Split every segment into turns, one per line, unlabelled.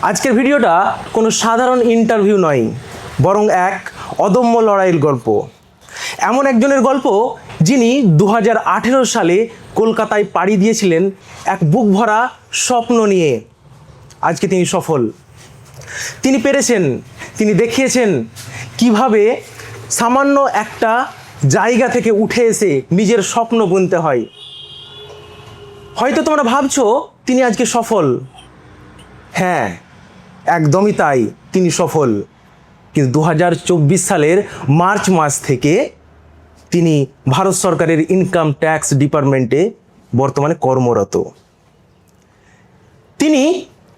আজকের ভিডিওটা কোনো সাধারণ ইন্টারভিউ নয়, বরং এক অদম্য লড়াইয়ের গল্প। এমন একজনের গল্প যিনি 2018 সালে কলকাতায় পাড়ি দিয়েছিলেন এক বুক ভরা স্বপ্ন নিয়ে। আজকে তিনি সফল, তিনি পেরেছেন, তিনি দেখিয়েছেন কিভাবে সামান্য একটা জায়গা থেকে উঠে এসে নিজের স্বপ্ন বুনতে হয়। হয়তো তোমরা ভাবছো তিনি আজকে সফল। হ্যাঁ, একদমই তাই, তিনি সফল। কিন্তু 2024 সালের মার্চ মাস থেকে তিনি ভারত সরকারের ইনকাম ট্যাক্স ডিপার্টমেন্টে বর্তমানে কর্মরত। তিনি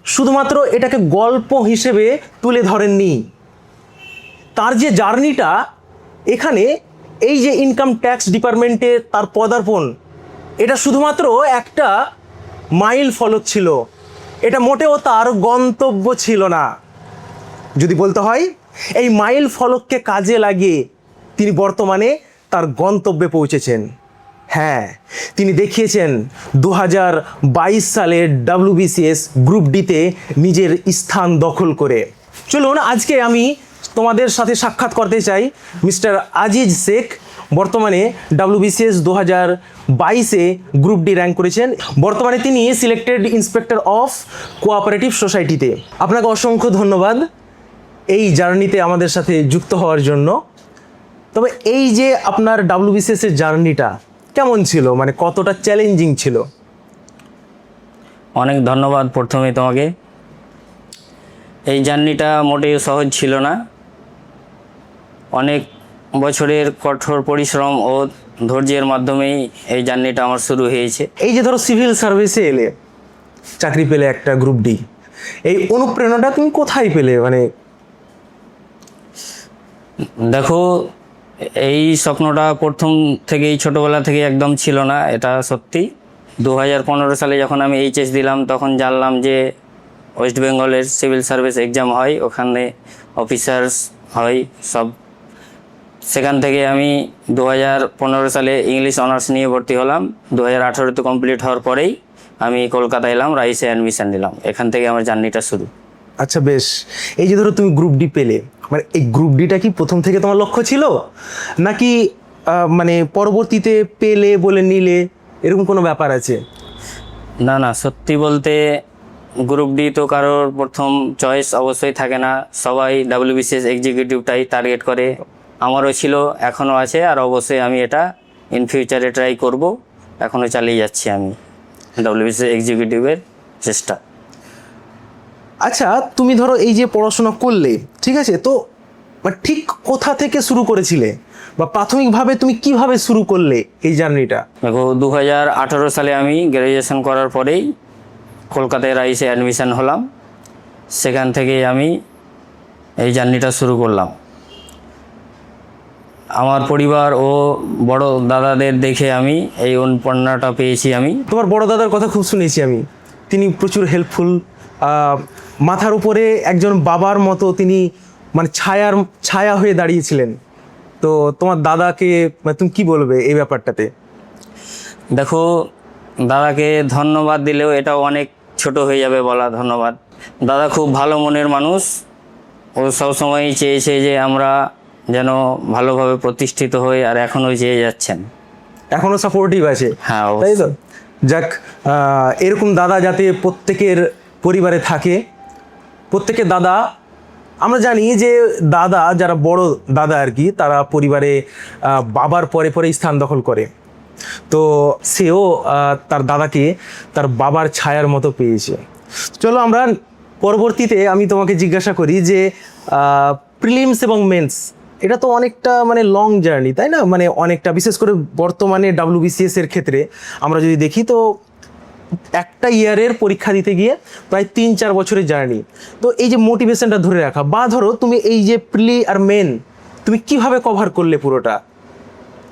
শুধুমাত্র এটাকে গল্প হিসেবে তুলে ধরেননি, তার যে জার্নিটা, এখানে এই যে ইনকাম ট্যাক্স ডিপার্টমেন্টে তার পদার্পণ, এটা শুধুমাত্র একটা মাইল ফলক ছিল, এটা মোটেও তার গন্তব্য ছিল না। যদি বলতে হয়, এই মাইল ফলককে কাজে লাগিয়ে তিনি বর্তমানে তার গন্তব্যে পৌঁছেছেন। হ্যাঁ, তিনি দেখিয়েছেন 2022 সালে WBCS গ্রুপ ডিতে নিজের স্থান দখল করে। চলুন আজকে আমি তোমাদের সাথে সাক্ষাৎ করতে চাই মিস্টার আজিজ শেখ। বর্তমানে WBCS 2022-এ গ্রুপ ডি র্যাঙ্ক করেছেন। বর্তমানে তিনি সিলেক্টেড ইন্সপেক্টর অফ কোঅপারেটিভ সোসাইটিতে। আপনাকে অসংখ্য ধন্যবাদ এই জার্নিতে আমাদের সাথে যুক্ত হওয়ার জন্য। তবে এই যে আপনার WBCS-এর জার্নিটা কেমন ছিল, মানে কতটা চ্যালেঞ্জিং ছিল?
অনেক ধন্যবাদ প্রথমে তোমাকে। এই জার্নিটা মোটেও সহজ ছিল না, অনেক বছরের কঠোর পরিশ্রম ও ধৈর্যের মাধ্যমেই এই জার্নিটা আমার শুরু হয়েছে।
এই যে ধরো সিভিল সার্ভিসে এলে, চাকরি পেলে একটা গ্রুপ ডি, এই অনুপ্রেরণাটা তুমি কোথায় পেলে? মানে
দেখো, এই স্বপ্নটা প্রথম থেকেই ছোটোবেলা থেকে একদম ছিল না, এটা সত্যি। 2015 সালে যখন আমি এইচএস দিলাম তখন জানলাম যে ওয়েস্ট বেঙ্গলের সিভিল সার্ভিস এক্সাম হয়, ওখানে অফিসার্স হয় সব। সেখান থেকে আমি 2015 সালে ইংলিশ অনার্স নিয়ে ভর্তি হলাম। 2018-তে কমপ্লিট হওয়ার পরেই আমি কলকাতা এলাম, রাইসে অ্যাডমিশান নিলাম। এখান থেকে আমার জার্নিটা শুরু।
আচ্ছা, বেশ। এই যে ধরো তুমি গ্রুপ ডি পেলে, মানে এই গ্রুপ ডিটা কি প্রথম থেকে তোমার লক্ষ্য ছিল, নাকি মানে পরবর্তীতে পেলে বলে নিলে, এরকম কোনো ব্যাপার আছে?
না না, সত্যি বলতে গ্রুপ ডি তো কারোর প্রথম চয়েস অবশ্যই থাকে না, সবাই WBCS এক্সিকিউটিভটাই টার্গেট করে। আমারও ছিল, এখনও আছে, আর অবশ্যই আমি এটা ইন ফিউচারে ট্রাই করব। এখনও চালিয়ে যাচ্ছি আমি WBCS এক্সিকিউটিভের চেষ্টা।
আচ্ছা, তুমি ধরো এই যে পড়াশোনা করলে, ঠিক আছে, তো মানে ঠিক কোথা থেকে শুরু করেছিলে, বা প্রাথমিকভাবে তুমি কিভাবে শুরু করলে এই জার্নিটা?
দেখো, 2018 সালে আমি গ্র্যাজুয়েশন করার পরেই কলকাতায় রাইসে অ্যাডমিশান হলাম। সেখান থেকেই আমি এই জার্নিটা শুরু করলাম। আমার পরিবার ও বড় দাদাদের দেখে আমি এই অনুপ্রেরণাটা পেয়েছি। আমি
তোমার বড় দাদার কথা খুব শুনেছি আমি, তিনি প্রচুর হেল্পফুল, মাথার উপরে একজন বাবার মতো তিনি, মানে ছায়া হয়ে দাঁড়িয়েছিলেন। তো তোমার দাদাকে মানে তুমি কি বলবে এই ব্যাপারটাতে?
দেখো, দাদাকে ধন্যবাদ দিলেও এটাও অনেক ছোট হয়ে যাবে বলা ধন্যবাদ। দাদা খুব ভালো মনের মানুষ, ও সবসময়ই চেয়েছে যে আমরা যেন ভালোভাবে প্রতিষ্ঠিত হই, আর এখনও চেয়ে যাচ্ছেন,
এখনো সাপোর্টিভ আছে।
হ্যাঁ,
তাই তো? যাক, এরকম দাদা যাতে প্রত্যেকের পরিবারে থাকে। প্রত্যেকের দাদা, আমরা জানি যে দাদা, যারা বড় দাদা আর কি, তারা পরিবারে বাবার পরে পরে স্থান দখল করে। তো সেও তার দাদাকে তার বাবার ছায়ার মতো পেয়েছে। চলো আমরা পরবর্তীতে আমি তোমাকে জিজ্ঞাসা করি যে প্রিলিমস এবং মেন্স, এটা তো অনেকটা মানে লং জার্নি, তাই না? মানে অনেকটা, বিশেষ করে বর্তমানে WBCS এর ক্ষেত্রে আমরা যদি দেখি, তো একটা ইয়ারের পরীক্ষা দিতে গিয়ে প্রায় 3-4 বছরের জার্নি। তো এই যে মোটিভেশনটা ধরে রাখা, বা ধরো তুমি এই যে প্রি আর মেন, তুমি কিভাবে কভার করলে পুরোটা?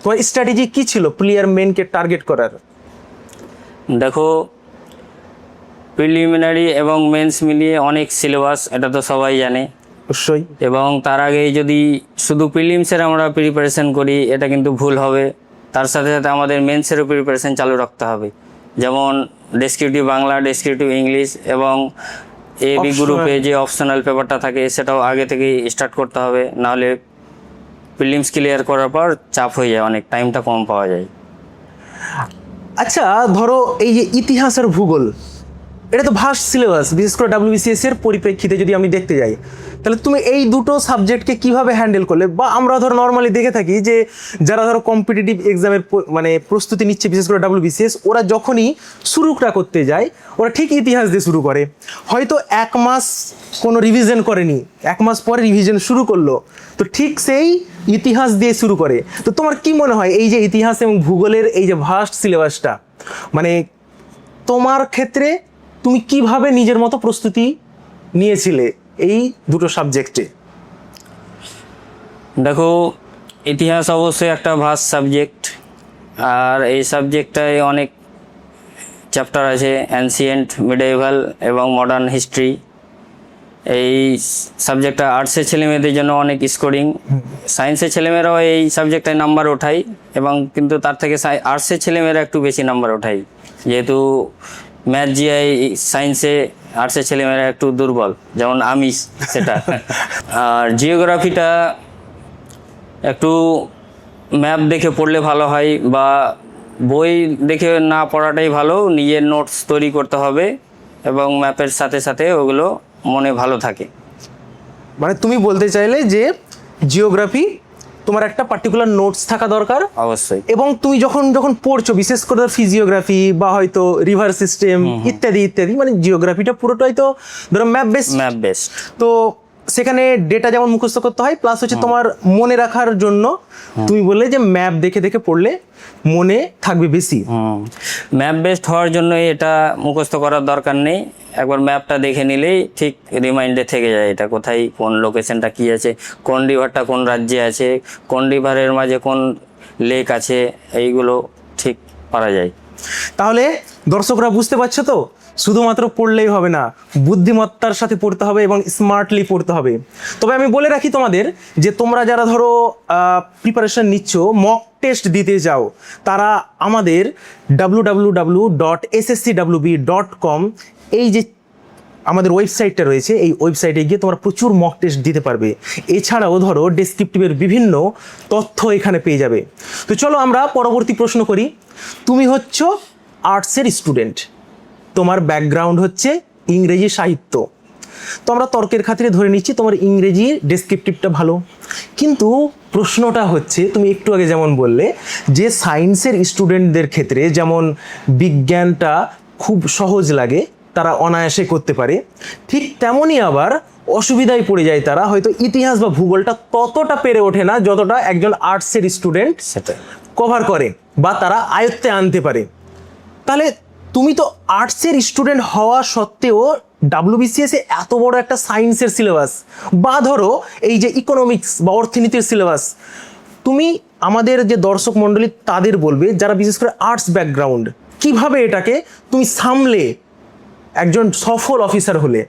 তোমার স্ট্র্যাটেজি কি ছিল প্রি আর মেনকে টার্গেট করার?
দেখো, প্রিলিমিনারি এবং মেন্স মিলিয়ে অনেক সিলেবাস, এটা তো সবাই জানে
অবশ্যই।
এবং তার আগেই যদি শুধু প্রিলিমসের আমরা প্রিপারেশন করি, এটা কিন্তু ভুল হবে। তার সাথে সাথে আমাদের মেন্সেরও প্রিপারেশন চালু রাখতে হবে। যেমন ডেসক্রিপটিভ বাংলা, ডেসক্রিপটিভ ইংলিশ এবং এ বি গ্রুপে যে অপশনাল পেপারটা থাকে সেটাও আগে থেকে স্টার্ট করতে হবে, নাহলে প্রিলিমস ক্লিয়ার করার পর চাপ হয়ে যায়, অনেক টাইমটা কম পাওয়া যায়।
আচ্ছা ধরো এই যে ইতিহাস আর ভূগোল, এটা তো ভাস্ট সিলেবাস, বিশেষ করে WBCS এর পরিপ্রেক্ষিতে যদি আমি দেখতে যাই, তাহলে তুমি এই দুটো সাবজেক্টকে কিভাবে হ্যান্ডেল করলে? বা আমরা ধরো নর্মালি দেখে থাকি যে যারা ধরো কম্পিটিটিভ এক্সামের মানে প্রস্তুতি নিচ্ছে, বিশেষ করে WBCS, ওরা যখনই শুরুটা করতে যায় ওরা ঠিক ইতিহাস দিয়ে শুরু করে, হয়তো 1 মাস কোনো রিভিশন করেনি, 1 মাস পরে রিভিশন শুরু করলো, তো ঠিক সেই ইতিহাস দিয়ে শুরু করে। তো তোমার কি মনে হয় এই যে ইতিহাস এবং ভূগোলের এই যে ভাস্ট সিলেবাসটা, মানে তোমার ক্ষেত্রে তুমি কিভাবে নিজের মতো প্রস্তুতি নিয়েছিলে এই দুটো সাবজেক্টে?
দেখো, ইতিহাস অবশ্যই একটা ভাস্ট সাবজেক্ট, আর এই সাবজেক্টটায় অনেক চ্যাপ্টার আছে, অ্যানসিয়েন্ট, মিডিয়েভাল এবং মডার্ন হিস্ট্রি। এই সাবজেক্টটা আর্টসের ছেলেমেয়েদের জন্য অনেক স্কোরিং, সায়েন্সের ছেলেমেয়েরাও এই সাবজেক্টটায় নাম্বার ওঠায়, এবং কিন্তু তার থেকে আর্টসের ছেলেমেয়েরা একটু বেশি নাম্বার ওঠায়, যেহেতু ম্যাথ জিআই সায়েন্সে আর্টসের ছেলেমেয়েরা একটু দুর্বল, যেমন আমি সেটা। আর জিওগ্রাফিটা একটু ম্যাপ দেখে পড়লে ভালো হয়, বা বই দেখে না পড়াটাই ভালো, নিজের নোটস তৈরি করতে হবে এবং ম্যাপের সাথে সাথে ওগুলো মনে ভালো থাকে।
মানে তুমি বলতে চাইলে যে জিওগ্রাফি তোমার একটা পার্টিকুলার নোটস থাকা দরকার
অবশ্যই,
এবং তুমি যখন যখন পড়ছো, বিশেষ করে ফিজিওগ্রাফি বা হয়তো রিভার সিস্টেম ইত্যাদি ইত্যাদি, মানে জিওগ্রাফিটা পুরোটাই তো ধরো ম্যাপ বেসড, তো সেখানে ডেটা যেমন মুখস্থ করতে হয়, প্লাস হচ্ছে তোমার মনে রাখার জন্য তুমি বললে যে ম্যাপ দেখে দেখে পড়লে মনে থাকবে বেশি।
ম্যাপ বেসড হওয়ার জন্য এটা মুখস্থ করার দরকার নেই, একবার ম্যাপটা দেখে নিলেই ঠিক রিমাইন্ডে থেকে যায়, এটা কোথায় কোন লোকেশনটা কি আছে, কোন রিভারটা কোন রাজ্যে আছে, কোন রিভারের মাঝে কোন লেক আছে, এইগুলো ঠিক পারা যায়।
তাহলে দর্শকরা বুঝতে পারছো তো, শুধুমাত্র পড়লেই হবে না, বুদ্ধিমত্তার সাথে পড়তে হবে এবং স্মার্টলি পড়তে হবে। তবে আমি বলে রাখি তোমাদের যে তোমরা যারা ধরো প্রিপারেশন নিচ্ছ, মক টেস্ট দিতে যাও, তারা আমাদের www.sscwb.com এই যে আমাদের ওয়েবসাইটটা রয়েছে, এই ওয়েবসাইটে গিয়ে তোমরা প্রচুর মক টেস্ট দিতে পারবে। এছাড়াও ধরো ডেসক্রিপটিভের বিভিন্ন তথ্য এখানে পেয়ে যাবে। তো চলো আমরা পরবর্তী প্রশ্ন করি। তুমি হচ্ছ আর্টসের স্টুডেন্ট, তোমার ব্যাকগ্রাউন্ড হচ্ছে ইংরেজি সাহিত্য, তো আমরা তর্কের খাতিরে ধরে নিচ্ছি তোমার ইংরেজি ডেসক্রিপটিভটা ভালো, কিন্তু প্রশ্নটা হচ্ছে তুমি একটু আগে যেমন বললে যে সায়েন্সের স্টুডেন্টদের ক্ষেত্রে যেমন বিজ্ঞানটা খুব সহজ লাগে, তারা অনায়াসে করতে পারে, ঠিক তেমনই আবার অসুবিধায় পড়ে যায় তারা, হয়তো ইতিহাস বা ভূগোলটা ততটা পেরে ওঠে না যতটা একজন আর্টসের স্টুডেন্ট সেটা কভার করে বা তারা আয়ত্তে আনতে পারে। তাহলে তুমি তো আর্টসের স্টুডেন্ট হওয়া সত্ত্বেও WBCS এ এত বড় একটা সায়েন্সের সিলেবাস, বা ধরো এই যে ইকোনমিক্স বা অর্থনীতির সিলেবাস, তুমি আমাদের যে দর্শক মণ্ডলী তাদের বলবে যারা বিশেষ করে আর্টস ব্যাকগ্রাউন্ড, কিভাবে এটাকে তুমি সামলে একজন সফল অফিসার হলে?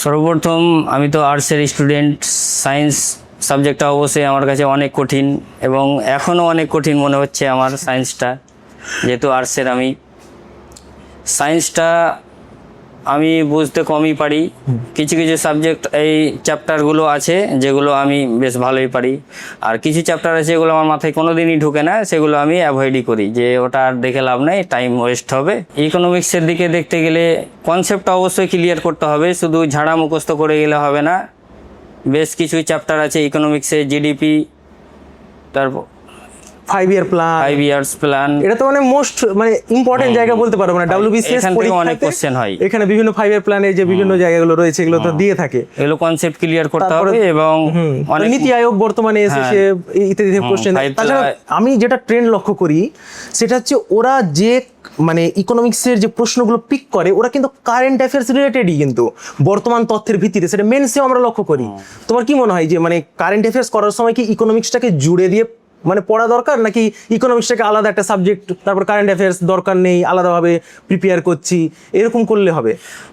সর্বপ্রথম আমি তো আর্টসের স্টুডেন্ট, সায়েন্স সাবজেক্টটা অবশ্যই আমার কাছে অনেক কঠিন, এবং এখনও অনেক কঠিন মনে হচ্ছে আমার সায়েন্সটা, যেহেতু আর্টসের আমি। সায়েন্সটা আমি বুঝতে কমই পারি, কিছু কিছু সাবজেক্ট এই চ্যাপ্টারগুলো আছে যেগুলো আমি বেশ ভালোই পারি, আর কিছু চ্যাপ্টার আছে যেগুলো আমার মাথায় কোনো দিনই ঢুকে না, সেগুলো আমি অ্যাভয়েডই করি, যে ওটা আর দেখে লাভ নেই, টাইম ওয়েস্ট হবে। ইকোনমিক্সের দিকে দেখতে গেলে কনসেপ্টটা অবশ্যই ক্লিয়ার করতে হবে, শুধু ঝাড়া মুখস্থ করে গেলে হবে না। বেশ কিছু চ্যাপ্টার আছে ইকোনমিক্সে, জিডিপি, তারপর
5 ইয়ার প্ল্যান,
5 ইয়ার্স প্ল্যান,
এটা তো মানে মোস্ট মানে ইম্পর্টেন্ট জায়গা বলতে পারো, মানে WBCS
এখান থেকে অনেক কোশ্চেন হয়,
এখানে বিভিন্ন 5 ইয়ার প্ল্যানের যে বিভিন্ন জায়গাগুলো রয়েছে এগুলো তো দিয়ে থাকে,
এগুলো কনসেপ্ট ক্লিয়ার করতে হবে। এবং অনেক
নীতি আয়োগ বর্তমানে এসেছে ইত্যাদি কোশ্চেন। তাছাড়া আমি যেটা ট্রেন্ড লক্ষ্য করি সেটা হচ্ছে ওরা যে মানে ইকোনমিক্সের যে প্রশ্নগুলো পিক করে, ওরা কিন্তু কারেন্ট অ্যাফেয়ার্স রিলেটেডই, কিন্তু বর্তমান তথ্যের ভিত্তিতে, সেটা মেন্সেও আমরা লক্ষ্য করি। তোমার কি মনে হয় যে মানে কারেন্ট অ্যাফেয়ার্স করার সময় কি ইকোনমিক্সটাকে জুড়ে দিয়ে মানে পড়া দরকার, নাকি ইকোনমিক্সটাকে আলাদা একটা সাবজেক্ট, তারপর কারেন্ট অ্যাফেয়ার্স দরকার নেই, আলাদাভাবে প্রিপেয়ার করছি, এরকম করলে হবে?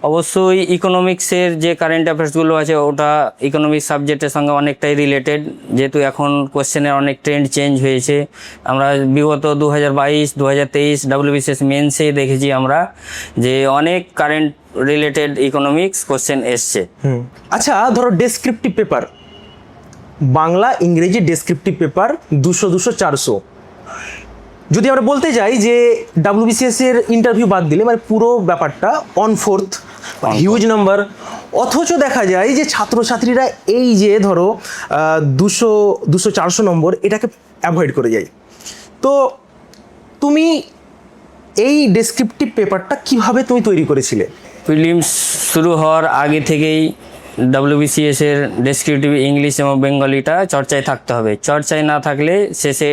অবশ্যই ইকোনমিক্সের যে কারেন্ট অ্যাফেয়ার্সগুলো আছে ওটা ইকোনমিক্স সাবজেক্টের সঙ্গে অনেকটাই রিলেটেড, যেহেতু এখন কোশ্চেনের অনেক ট্রেন্ড চেঞ্জ হয়েছে। আমরা বিগত 2022, 2023 WBCS মেন্সে দেখেছি আমরা যে অনেক কারেন্ট রিলেটেড ইকোনমিক্স কোশ্চেন এসছে।
আচ্ছা, ধরো ডেসক্রিপটিভ পেপার, বাংলা ইংরেজি ডেসক্রিপটিভ পেপার 200, 200, 400, যদি আমরা বলতে যাই যে WBCS এর ইন্টারভিউ বাদ দিলে মানে পুরো ব্যাপারটা 1/4, হিউজ নাম্বার, অথচ দেখা যায় যে ছাত্রছাত্রীরা এই যে ধরো 200, 200, 400 নম্বর এটাকে অ্যাভয়েড করে যায়। তো তুমি এই ডেসক্রিপটিভ পেপারটা কিভাবে তুমি তৈরি করেছিলে?
প্রিলিমস শুরু হওয়ার আগে থেকেই WBCS এর ডেসক্রিপটিভ ইংলিশ এবং বেঙ্গলিটা চর্চায় থাকতে হবে। চর্চায় না থাকলে শেষে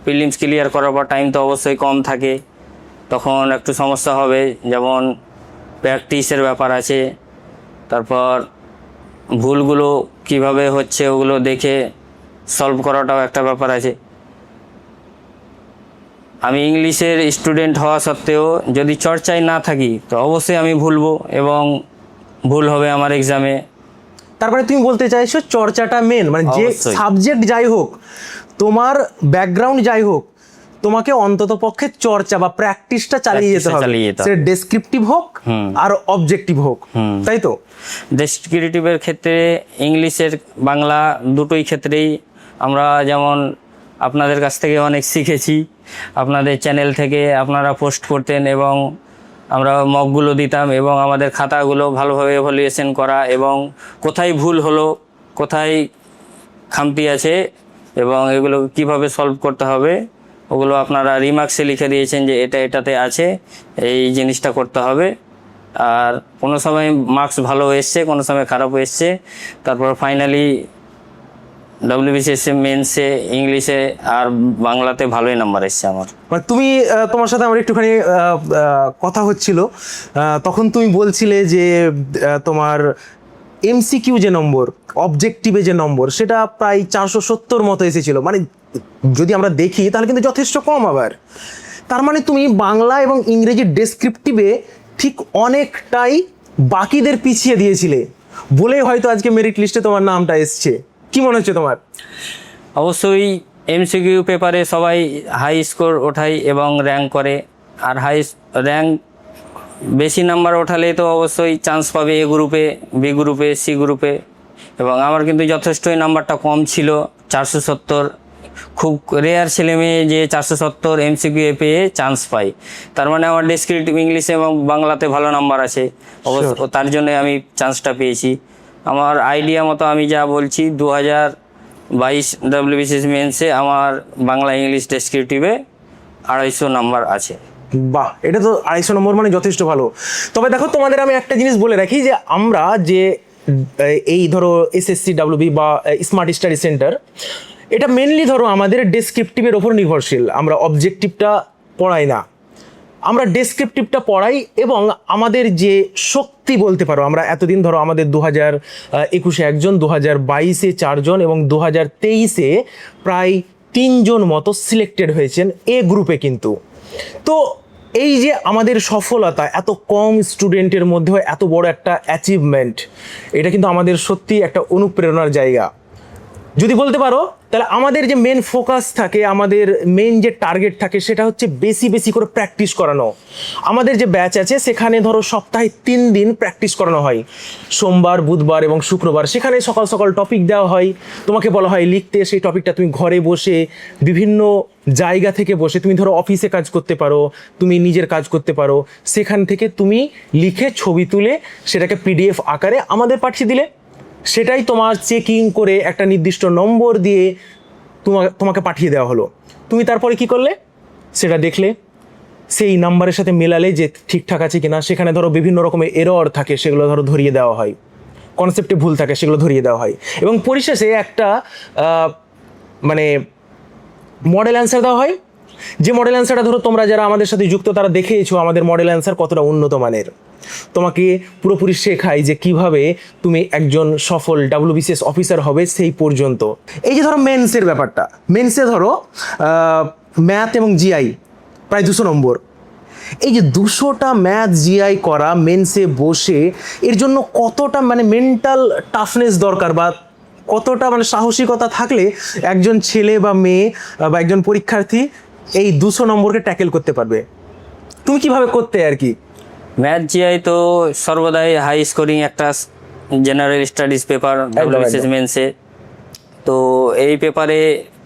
প্রিলিমস ক্লিয়ার করার পর টাইম তো অবশ্যই কম থাকে, তখন একটু সমস্যা হবে। যেমন প্র্যাকটিসের ব্যাপার আছে, তারপর ভুলগুলো কিভাবে হচ্ছে ওগুলো দেখে সলভ করাটাও একটা ব্যাপার আছে। আমি ইংলিশের স্টুডেন্ট হওয়া সত্ত্বেও যদি চর্চায় না থাকি তো অবশ্যই আমি ভুলবো এবং ভুল হবে আমার এক্সামে।
তারপরে তুমি বলতে চাইছো চর্চাটা মেন, মানে যে
অবশ্যই।
সাবজেক্ট যাই হোক, তোমার ব্যাকগ্রাউন্ড যাই হোক, তোমাকে অন্তত পক্ষে চর্চা বা প্র্যাকটিসটা চালিয়ে যেতে হবে, সে ডেসক্রিপটিভ হোক আর অবজেক্টিভ হোক, তাই তো?
ডেসক্রিপটিভের ক্ষেত্রে ইংলিশের বাংলা দুটোই ক্ষেত্রেই আমরা যেমন আপনাদের কাছ থেকে অনেক শিখেছি, আপনাদের চ্যানেল থেকে আপনারা পোস্ট করতেন এবং আমরা মকগুলো দিতাম এবং আমাদের খাতাগুলো ভালোভাবে এভালুয়েশন করা এবং কোথায় ভুল হলো, কোথায় খামতি আছে এবং এগুলো কিভাবে সলভ করতে হবে ওগুলো আপনারা রিমার্কসে লিখে দিয়েছেন যে এটা এটাতে আছে, এই জিনিসটা করতে হবে। আর কোনো সময় মার্কস ভালো এসছে, কোনো সময় খারাপও এসছে। তারপর ফাইনালি WBCS মেন্সে ইংলিশে আর বাংলাতে ভালোই নাম্বার এসছে আমার।
মানে তুমি তোমার সাথে আমার একটুখানি কথা হচ্ছিল, তখন তুমি বলছিলে যে তোমার MCQ যে নম্বর, অবজেক্টিভে যে নম্বর, সেটা প্রায় 470 মতো এসেছিল। মানে যদি আমরা দেখি তাহলে কিন্তু যথেষ্ট কম। আবার তার মানে তুমি বাংলা এবং ইংরেজি ডেসক্রিপটিভে ঠিক অনেকটাই বাকিদের পিছিয়ে দিয়েছিলে বলেই হয়তো আজকে মেরিট লিস্টে তোমার নামটা এসছে। কি মনে হচ্ছে তোমার?
অবশ্যই MCQ পেপারে সবাই হাই স্কোর ওঠায় এবং র্যাঙ্ক করে, আর হাই র্যাঙ্ক বেশি নাম্বার ওঠালে তো অবশ্যই চান্স পাবে A গ্রুপে, B গ্রুপে, C গ্রুপে। এবং আমার কিন্তু যথেষ্টই নাম্বারটা কম ছিল, 470। খুব রেয়ার ছেলে মেয়ে যে 470 MCQ পেয়ে চান্স পায়। তার মানে আমার ডেসক্রিপটিভ ইংলিশে এবং বাংলাতে ভালো নাম্বার আছে, অবশ্য তার জন্য আমি চান্সটা পেয়েছি। আমার আইডিয়া মতো আমি যা বলছি, 2022 WBCS মেন্সে আমার বাংলা ইংলিশ ডেসক্রিপটিভে 250 নাম্বার আছে।
বাহ, এটা তো 250 নম্বর মানে যথেষ্ট ভালো। তবে দেখো, তোমাদের আমি একটা জিনিস বলে রাখি যে আমরা যে এই ধরো SSC WB বা স্মার্ট স্টাডি সেন্টার, এটা মেনলি ধরো আমাদের ডেসক্রিপটিভের ওপর নির্ভরশীল। আমরা অবজেক্টিভটা পড়াই না, আমরা ডেসক্রিপটিভটা পড়াই। এবং আমাদের যে শক্তি বলতে পারো, আমরা এতদিন ধরো আমাদের 2021-এ 1 জন, 2022-এ 4 জন এবং 2023-এ প্রায় 3 জন মতো সিলেক্টেড হয়েছেন A গ্রুপে। কিন্তু তো এই যে আমাদের সফলতা, এত কম স্টুডেন্টের মধ্যেও এত বড় একটা অ্যাচিভমেন্ট, এটা কিন্তু আমাদের সত্যি একটা অনুপ্রেরণার জায়গা। যদি বলতে পারো তাহলে আমাদের যে মেন ফোকাস থাকে, আমাদের মেন যে টার্গেট থাকে, সেটা হচ্ছে বেশি বেশি করে প্র্যাকটিস করানো। আমাদের যে ব্যাচ আছে সেখানে ধরো সপ্তাহে 3 দিন প্র্যাকটিস করানো হয়, সোমবার, বুধবার এবং শুক্রবার। সেখানে সকাল সকাল টপিক দেওয়া হয়, তোমাকে বলা হয় লিখতে। সেই টপিকটা তুমি ঘরে বসে বিভিন্ন জায়গা থেকে বসে, তুমি ধরো অফিসে কাজ করতে পারো, তুমি নিজের কাজ করতে পারো, সেখান থেকে তুমি লিখে ছবি তুলে সেটাকে PDF আকারে আমাদের পাঠিয়ে দিলে, সেটাই তোমার চেকিং করে একটা নির্দিষ্ট নম্বর দিয়ে তোমাকে পাঠিয়ে দেওয়া হলো। তুমি তারপরে কি করলে, সেটা দেখলে, সেই নাম্বারের সাথে মেলালে যে ঠিকঠাক আছে কিনা। সেখানে ধরো বিভিন্ন রকমের এরর থাকে, সেগুলো ধরো ধরিয়ে দেওয়া হয়, কনসেপ্টে ভুল থাকে সেগুলো ধরিয়ে দেওয়া হয়, এবং পরিশেষে একটা মানে মডেল অ্যান্সার দেওয়া হয়। যে মডেল অ্যান্সারটা ধরো তোমরা যারা আমাদের সাথে যুক্ত তারা দেখেইছো আমাদের মডেল অ্যান্সার কতটা উন্নত মানের। তোমাকে পুরোপুরি শেখায় যে কিভাবে তুমি একজন সফল WBCS অফিসার হবে সেই পর্যন্ত। এই যে ধরো মেন্সের ব্যাপারটা, মেন্সে ধরো ম্যাথ এবং জিআই প্রায় 200 নম্বর। এই যে 200টা ম্যাথ জিআই করা মেন্সে বসে, এর জন্য কতটা মানে মেন্টাল টাফনেস দরকার, বা কতটা মানে সাহসিকতা থাকলে একজন ছেলে বা মেয়ে বা একজন পরীক্ষার্থী এই 200 নম্বরকে ট্যাকেল করতে পারবে? তুমি কিভাবে করতে আর কি?
ম্যাথ জিআই তো সর্বদাই হাই স্কোরিং একটা জেনারেল স্টাডিজ পেপার WBCS মেন্সে। তো এই পেপারে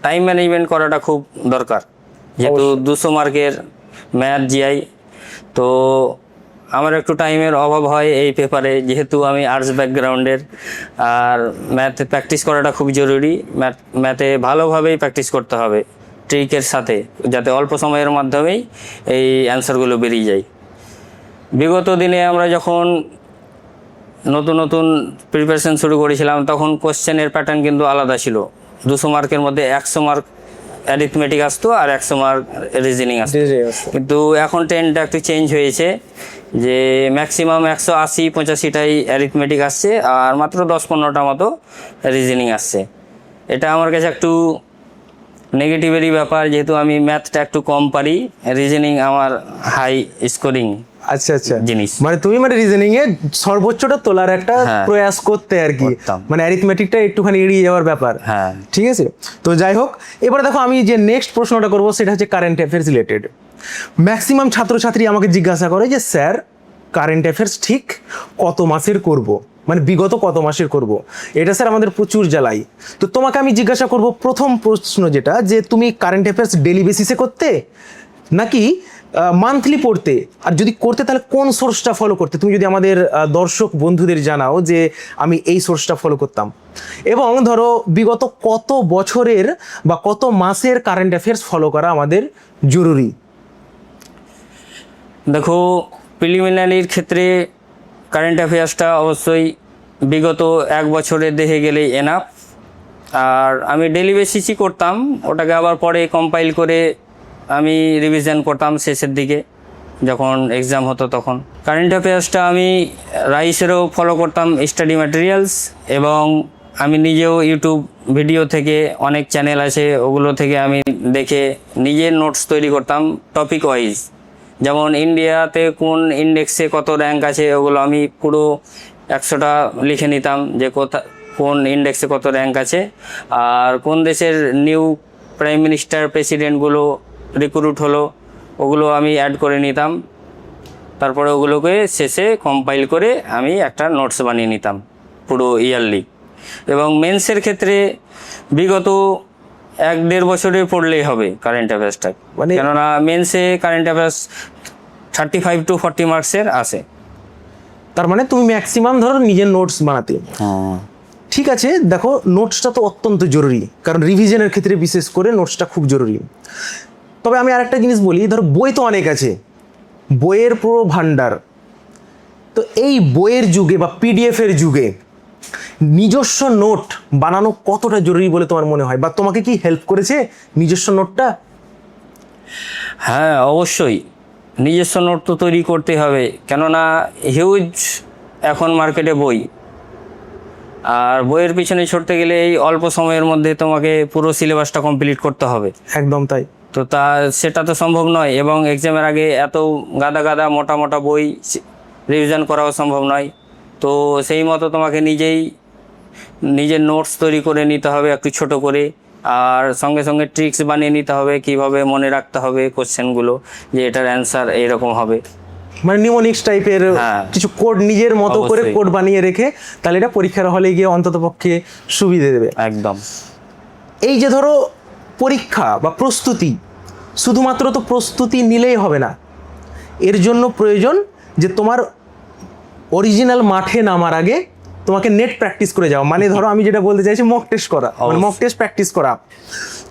টাইম ম্যানেজমেন্ট করাটা খুব দরকার, যেহেতু 200 মার্কের ম্যাথ জিআই। তো আমার একটু টাইমের অভাব হয় এই পেপারে, যেহেতু আমি আর্টস ব্যাকগ্রাউন্ডের, আর ম্যাথ প্র্যাকটিস করাটা খুব জরুরি। ম্যাথে ভালোভাবেই প্র্যাকটিস করতে হবে ট্রিকের সাথে, যাতে অল্প সময়ের মাধ্যমেই এই অ্যান্সারগুলো বেরিয়ে যায়। বিগত দিনে আমরা যখন নতুন নতুন প্রিপারেশন শুরু করেছিলাম, তখন কোশ্চেনের প্যাটার্ন কিন্তু আলাদা ছিল। 200 মার্কের মধ্যে 100 মার্ক অ্যারিথমেটিক আসতো আর 100 মার্ক রিজনিং আসতো। কিন্তু এখন ট্রেন্ডটা একটু চেঞ্জ হয়েছে, যে ম্যাক্সিমাম 180-85টাই অ্যারিথমেটিক আসছে, আর মাত্র 10-15টা মতো রিজনিং আসছে। এটা আমার কাছে একটু নেগেটিভেরই ব্যাপার, যেহেতু আমি ম্যাথটা একটু কম পারি, রিজনিং আমার হাই স্কোরিং
আচ্ছা আচ্ছা
জিনিস।
মানে তুমি মানে রিজনিং এ সর্বোচ্চটা তোলার একটা প্রয়াস করতে আর কি, মানে অ্যারিথমেটিকটা একটুখানি এড়িয়ে যাওয়ার ব্যাপার।
হ্যাঁ,
ঠিক আছে। তো যাই হোক, এবার দেখো আমি যে নেক্সট প্রশ্নটা করবো সেটা হচ্ছে কারেন্ট অ্যাফেয়ার্স রিলেটেড। ম্যাক্সিমাম ছাত্রছাত্রী আমাকে জিজ্ঞাসা করে যে স্যার কারেন্ট অ্যাফেয়ার্স ঠিক কত মাসের করব, মানে বিগত কত মাসের করব, এটা স্যার আমাদের প্রচুর জ্বালাই। তো তোমাকে আমি জিজ্ঞাসা করব প্রথম প্রশ্ন যেটা, যে তুমি কারেন্ট অ্যাফেয়ার্স ডেলি বেসিসে করতে নাকি মান্থলি পড়তে, আর যদি করতে তাহলে কোন সোর্সটা ফলো করতে? তুমি যদি আমাদের দর্শক বন্ধুদের জানাও যে আমি এই সোর্সটা ফলো করতাম, এবং ধরো বিগত কত বছরের বা কত মাসের কারেন্ট অ্যাফেয়ার্স ফলো করা আমাদের জরুরি।
দেখো, প্রিলিমিনারির ক্ষেত্রে কারেন্ট অ্যাফেয়ার্সটা অবশ্যই বিগত 1 বছরের দেখে গেলেই এনাফ। আর আমি ডেলি বেসিসই করতাম, ওটাকে আবার পরে কম্পাইল করে আমি রিভিশন করতাম শেষের দিকে যখন এক্সাম হতো তখন। কারেন্ট অ্যাফেয়ার্সটা আমি রাইসেরও ফলো করতাম স্টাডি ম্যাটেরিয়ালস, এবং আমি নিজেও ইউটিউব ভিডিও থেকে অনেক চ্যানেল আছে, ওগুলো থেকে আমি দেখে নিজের নোটস তৈরি করতাম টপিক ওয়াইজ। যেমন ইন্ডিয়াতে কোন ইন্ডেক্সে কত র্যাঙ্ক আছে, ওগুলো আমি পুরো 100টা লিখে নিতাম, যে কোন ইন্ডেক্সে কত র্যাঙ্ক আছে, আর কোন দেশের নিউ প্রাইম মিনিস্টার প্রেসিডেন্টগুলো রিক্রুট হলো, ওগুলো আমি অ্যাড করে নিতাম। তারপরে ওগুলোকে শেষে কম্পাইল করে আমি একটা নোটস বানিয়ে নিতাম পুরো ইয়ারলি। এবং মেন্সের ক্ষেত্রে বিগত 1-1.5 বছরে পড়লেই হবে কারেন্ট অ্যাফেয়ার্সটা,
মানে
কেননা মেন্সে কারেন্ট অ্যাফেয়ার্স 35-40 মার্কসের আসে।
তার মানে তুমি ম্যাক্সিমাম ধরো নিজের নোটস বানাতে। ঠিক আছে, দেখো নোটসটা তো অত্যন্ত জরুরি, কারণ রিভিশনের ক্ষেত্রে বিশেষ করে নোটসটা খুব জরুরি। তবে আমি আরেকটা জিনিস বলি, ধরো বই তো অনেক আছে, বইয়ের পুরো ভান্ডার। তো এই বইয়ের যুগে বা PDF এর যুগে নিজস্ব নোট বানানো কতটা জরুরি বলে তোমার মনে হয়, বা তোমাকে কি হেল্প করেছে নিজস্ব নোটটা?
হ্যাঁ, অবশ্যই নিজস্ব নোট তো তৈরি করতে হবে, কেননা হিউজ এখন মার্কেটে বই, আর বইয়ের পিছনে ছুটতে গেলে এই অল্প সময়ের মধ্যে তোমাকে পুরো সিলেবাসটা কমপ্লিট করতে হবে।
একদম তাই।
তো সেটা তো সম্ভব নয়, এবং এক্সামের আগে এত গাদা গাদা মোটা মোটা বই রিভিশন করাও সম্ভব নয়। তো সেই মতো তোমাকে নিজের নোটস তৈরি করে নিতে হবে একটু ছোট করে, আর সঙ্গে সঙ্গে ট্রিক্স বানিয়ে নিতে হবে কিভাবে মনে রাখতে হবে কোশ্চেনগুলো, যে এটার অ্যান্সার এইরকম হবে।
মানে নিউমোনিক্স টাইপের কিছু কোড নিজের মতো করে কোড বানিয়ে রেখে, তাহলে এটা পরীক্ষার হলে গিয়ে অন্তত পক্ষে সুবিধে দেবে।
একদম।
এই যে ধরো পরীক্ষা বা প্রস্তুতি, শুধুমাত্র তো প্রস্তুতি নিলেই হবে না, এর জন্য প্রয়োজন যে তোমার অরিজিনাল মাঠে নামার আগে তোমাকে নেট প্র্যাকটিস করে যাওয়া। মানে ধরো আমি যেটা বলতে চাইছি মক টেস্ট করা, মানে মক টেস্ট প্র্যাকটিস করা।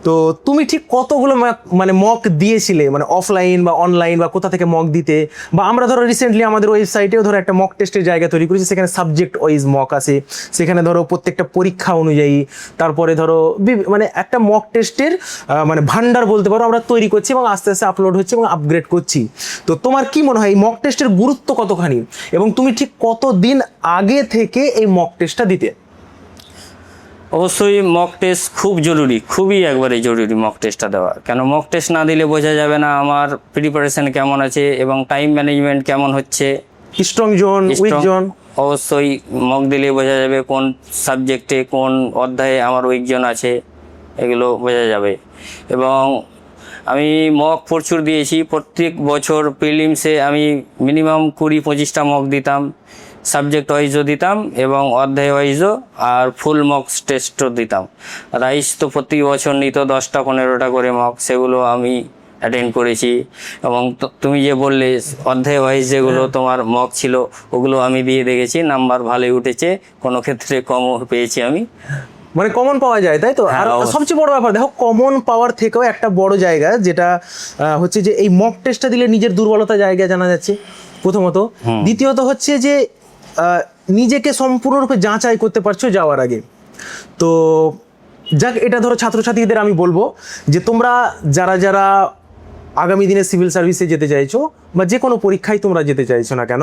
তো তুমি ঠিক কতগুলো মানে মক দিয়েছিলে, মানে অফলাইন বা অনলাইন বা কোথা থেকে মক দিতে? বা আমরা ধরো রিসেন্টলি আমাদের ওয়েবসাইটেও ধরো একটা মক টেস্টের জায়গা তৈরি করেছি, সেখানে সাবজেক্ট ওয়াইজ মক আছে, সেখানে ধরো প্রত্যেকটা পরীক্ষা অনুযায়ী, তারপরে ধরো মানে একটা মক টেস্টের মানে ভান্ডার বলতে পারো আমরা তৈরি করছি এবং আস্তে আস্তে আপলোড হচ্ছে এবং আপগ্রেড করছি। তো তোমার কি মনে হয় এই মক টেস্টের গুরুত্ব কতখানি, এবং তুমি ঠিক কতদিন আগে থেকে এই মক টেস্টটা দিতে?
অবশ্যই মক টেস্ট খুব জরুরি, খুবই একবারে জরুরি মক টেস্টটা দেওয়া। কেন মক টেস্ট না দিলে বোঝা যাবে না আমার প্রিপারেশন কেমন আছে এবং টাইম ম্যানেজমেন্ট কেমন হচ্ছে,
স্ট্রং জোন, উইক জোন।
অবশ্যই মক দিলে বোঝা যাবে কোন সাবজেক্টে কোন অধ্যায়ে আমার উইক জোন আছে, এগুলো বোঝা যাবে। এবং আমি মক প্রচুর দিয়েছি, প্রত্যেক বছর প্রিলিমসে আমি মিনিমাম 20-25টা মক দিতাম, সাবজেক্ট ওয়াইজও দিতাম এবং অধ্যায় ওয়াইজও, আর ফুল মক টেস্টও দিতাম। রাইস তো প্রতি বছর নিত 10টা-15টা করে মক, সেগুলো আমি অ্যাটেন্ড করেছি। এবং তুমি যে বললে অধ্যায় ওয়াইজ যেগুলো তোমার মক ছিল, ওগুলো আমি দিয়ে দেখেছি, নাম্বার ভালোই উঠেছে, কোনো ক্ষেত্রে কমও পেয়েছি আমি।
মানে কমন পাওয়া যায়, তাই তো? আর সবচেয়ে বড় ব্যাপার দেখো, কমন পাওয়ার থেকেও একটা বড় জায়গা যেটা হচ্ছে যে এই মক টেস্টটা দিলে নিজের দুর্বলতা জায়গা জানা যাচ্ছে প্রথমত। দ্বিতীয়ত হচ্ছে যে নিজেকে সম্পূর্ণরূপে যাচাই করতে পারছো যাওয়ার আগে। তো যাক, এটা ধরো ছাত্রছাত্রীদের আমি বলবো যে তোমরা যারা যারা আগামী দিনে সিভিল সার্ভিসে যেতে চাইছো বা যে কোনো পরীক্ষায় তোমরা যেতে চাইছো না কেন,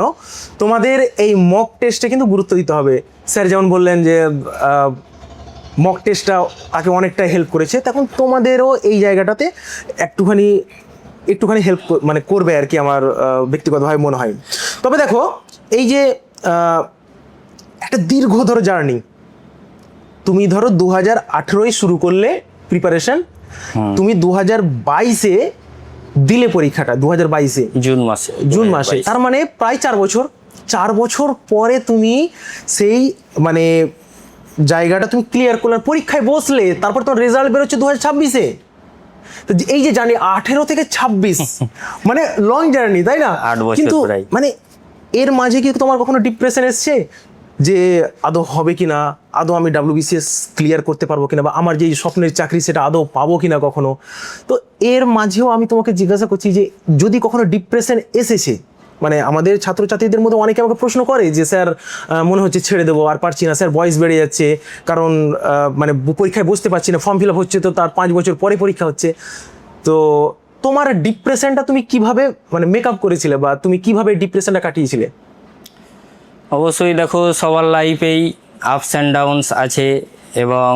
তোমাদের এই মক টেস্টে কিন্তু গুরুত্ব দিতে হবে। স্যার যেমন বললেন যে মক টেস্টটা তাকে অনেকটাই হেল্প করেছে, তখন তোমাদেরও এই জায়গাটাতে একটুখানি হেল্প মানে করবে আর কি, আমার ব্যক্তিগতভাবে মনে হয়। তবে দেখো, এই যে একটা দীর্ঘ ধরো জার্নি, তুমি ধরো 2018 শুরু করলে প্রিপারেশন, তুমি 2022 দিলে পরীক্ষাটা, 2022 জুন মাসে, তার মানে প্রায় 4 বছর পরে তুমি সেই মানে জায়গাটা তুমি ক্লিয়ার করলে, পরীক্ষায় বসলে, তারপর তোমার রেজাল্ট বেরোচ্ছে 2026। তো এই যে জার্নি 18 থেকে 26 মানে লং জার্নি, তাই না?
8 বছর
কিন্তু
প্রায়।
মানে এর মাঝে কি তোমার কখনো ডিপ্রেশন এসছে যে আদৌ হবে কিনা, আদৌ আমি WBCS ক্লিয়ার করতে পারবো কিনা, বা আমার যে স্বপ্নের চাকরি সেটা আদৌ পাবো কিনা কখনো? তো এর মাঝেও আমি তোমাকে জিজ্ঞাসা করছি যে যদি কখনো ডিপ্রেশন এসেছে, মানে আমাদের ছাত্রছাত্রীদের মধ্যে অনেকে আমাকে প্রশ্ন করে যে স্যার মনে হচ্ছে ছেড়ে দেবো, আর পারছি না স্যার, বয়স বেড়ে যাচ্ছে, কারণ মানে পরীক্ষায় বসতে পারছি না, ফর্ম ফিল আপ হচ্ছে তো তার 5 বছর পরে পরীক্ষা হচ্ছে। তো তোমার ডিপ্রেশনটা তুমি কিভাবে মানে মেকআপ করেছিলে, বা তুমি কিভাবে ডিপ্রেশনটা কাটিয়েছিলে?
অবশ্যই দেখো, সবার লাইফেই আপস অ্যান্ড ডাউনস আছে, এবং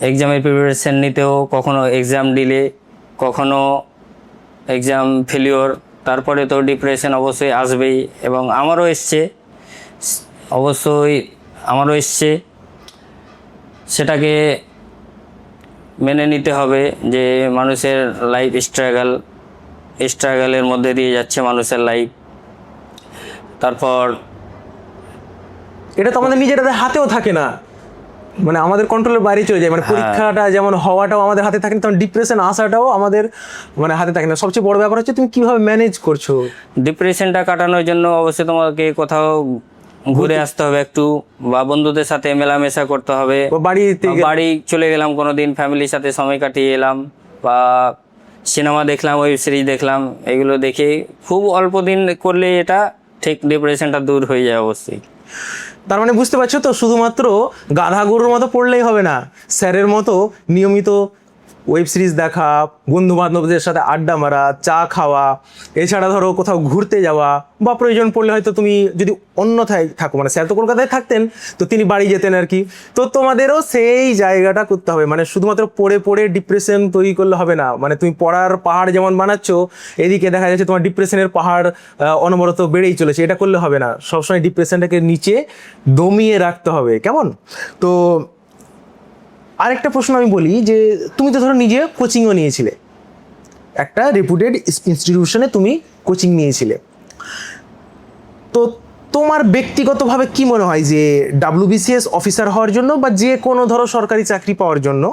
এক্সামের প্রিপারেশন নিতেও কখনো এক্সাম ডিলে, কখনো এক্সাম ফেলিওর, তারপরে তো ডিপ্রেশন অবশ্যই আসবেই। এবং আমারও এসছে, সেটাকে মেনে নিতে হবে যে মানুষের লাইফ স্ট্রাগলের মধ্যে দিয়ে যাচ্ছে মানুষের লাইফ। তারপর
এটা তো আমাদের নিজেদের হাতেও থাকে না, মানে আমাদের কন্ট্রোলের বাইরে চলে যায়। মানে পরীক্ষাটা যেমন হওয়াটাও আমাদের হাতে থাকে না, তেমন ডিপ্রেশন আসাটাও আমাদের মানে হাতে থাকে না। সবচেয়ে বড় ব্যাপার হচ্ছে তুমি কিভাবে ম্যানেজ করছো
ডিপ্রেশনটা কাটানোর জন্য। অবশ্যই তোমাকে কোথাও ঘুরে আসতে হবে একটু, বা বন্ধুদের সাথে মেলামেশা করতে হবে, বাড়ি চলে গেলাম কোনোদিন, ফ্যামিলির সাথে সময় কাটিয়ে এলাম, বা সিনেমা দেখলাম, ওয়েব সিরিজ দেখলাম। এগুলো দেখে খুব অল্প দিন করলে এটা ঠিক ডিপ্রেশনটা দূর হয়ে যায় অবশ্যই।
তার মানে বুঝতে পারছো তো, শুধুমাত্র গাধা গরুর মতো পড়লেই হবে না, স্যারের মতো নিয়মিত ওয়েব সিরিজ দেখা, বন্ধু বান্ধবদের সাথে আড্ডা মারা, চা খাওয়া, এছাড়া ধরো কোথাও ঘুরতে যাওয়া, বা প্রয়োজন পড়লে হয়তো তুমি যদি অন্যথায় থাকো, মানে স্যার তো কলকাতায় থাকতেন তো তিনি বাড়ি যেতেন আর কি, তো তোমাদেরও সেই জায়গাটা করতে হবে। মানে শুধুমাত্র পড়ে পড়ে ডিপ্রেশন তৈরি করলে হবে না। মানে তুমি পড়ার পাহাড় যেমন বানাচ্ছ, এদিকে দেখা যাচ্ছে তোমার ডিপ্রেশনের পাহাড় অনবরত বেড়েই চলেছে, এটা করলে হবে না। সবসময় ডিপ্রেশনটাকে নিচে দমিয়ে রাখতে হবে, কেমন? তো আরেকটা প্রশ্ন আমি বলি যে তুমি তো ধরো নিজে কোচিংও নিয়েছিলে, একটা রেপুটেড ইনস্টিটিউশনে তুমি কোচিং নিয়েছিলে, তো তোমার ব্যক্তিগতভাবে কি মনে হয় যে WBCS অফিসার হওয়ার জন্য বা যে কোনো ধরো সরকারি চাকরি পাওয়ার জন্য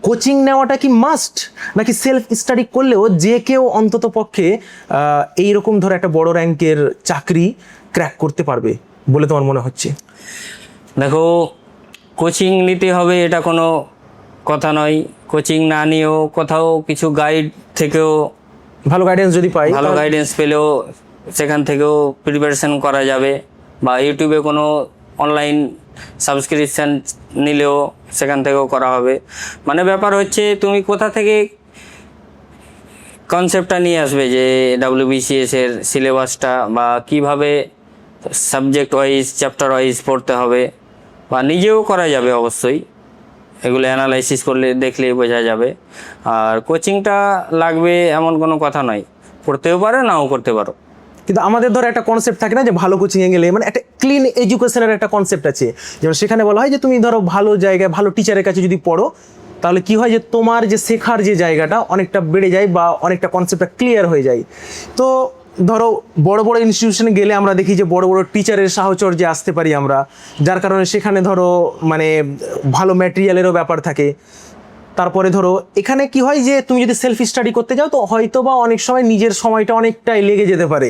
কোচিং নেওয়াটা কি মাস্ট, নাকি সেলফ স্টাডি করলেও যে কেউ অন্তত পক্ষে এইরকম ধরো একটা বড় র্যাঙ্কের চাকরি ক্র্যাক করতে পারবে বলে তোমার মনে হচ্ছে?
দেখো, কোচিং নিতে হবে এটা কোনো কথা নয়, কোচিং না নিয়েও কোথাও কিছু গাইড থেকেও
ভালো গাইডেন্স যদি পাই
ভালো গাইডেন্স পেলেও সেখান থেকেও প্রিপারেশন করা যাবে, বা ইউটিউবে কোনো অনলাইন সাবস্ক্রিপশান নিলেও সেখান থেকেও করা হবে। মানে ব্যাপার হচ্ছে তুমি কোথা থেকে কনসেপ্টটা নিয়ে আসবে যে WBCS এর সিলেবাসটা, বা কিভাবে সাবজেক্ট ওয়াইজ চ্যাপ্টার ওয়াইজ পড়তে হবে, বা নিজেও করা যাবে অবশ্যই, এগুলো অ্যানালাইসিস করলে দেখলেই বোঝা যাবে। আর কোচিংটা লাগবে এমন কোনো কথা নয়, করতেও পারো নাও করতে পারো।
কিন্তু আমাদের ধরো একটা কনসেপ্ট থাকে না যে ভালো কোচিংয়ে গেলে মানে একটা ক্লিন এডুকেশনের একটা কনসেপ্ট আছে, যেমন সেখানে বলা হয় যে তুমি ধরো ভালো জায়গায় ভালো টিচারের কাছে যদি পড়ো তাহলে কি হয় যে তোমার যে শেখার যে জায়গাটা অনেকটা বেড়ে যায় বা অনেকটা কনসেপ্টটা ক্লিয়ার হয়ে যায়। তো ধরো বড় বড় ইনস্টিটিউশনে গেলে আমরা দেখি যে বড় বড় টিচারের সাহচর্যে আসতে পারি আমরা, যার কারণে সেখানে ধরো মানে ভালো ম্যাটেরিয়ালেরও ব্যাপার থাকে। তারপরে ধরো এখানে কি হয় যে তুমি যদি সেলফ স্টাডি করতে যাও তো হয়তো বা অনেক সময় নিজের সময়টা অনেকটাই লেগে যেতে পারে।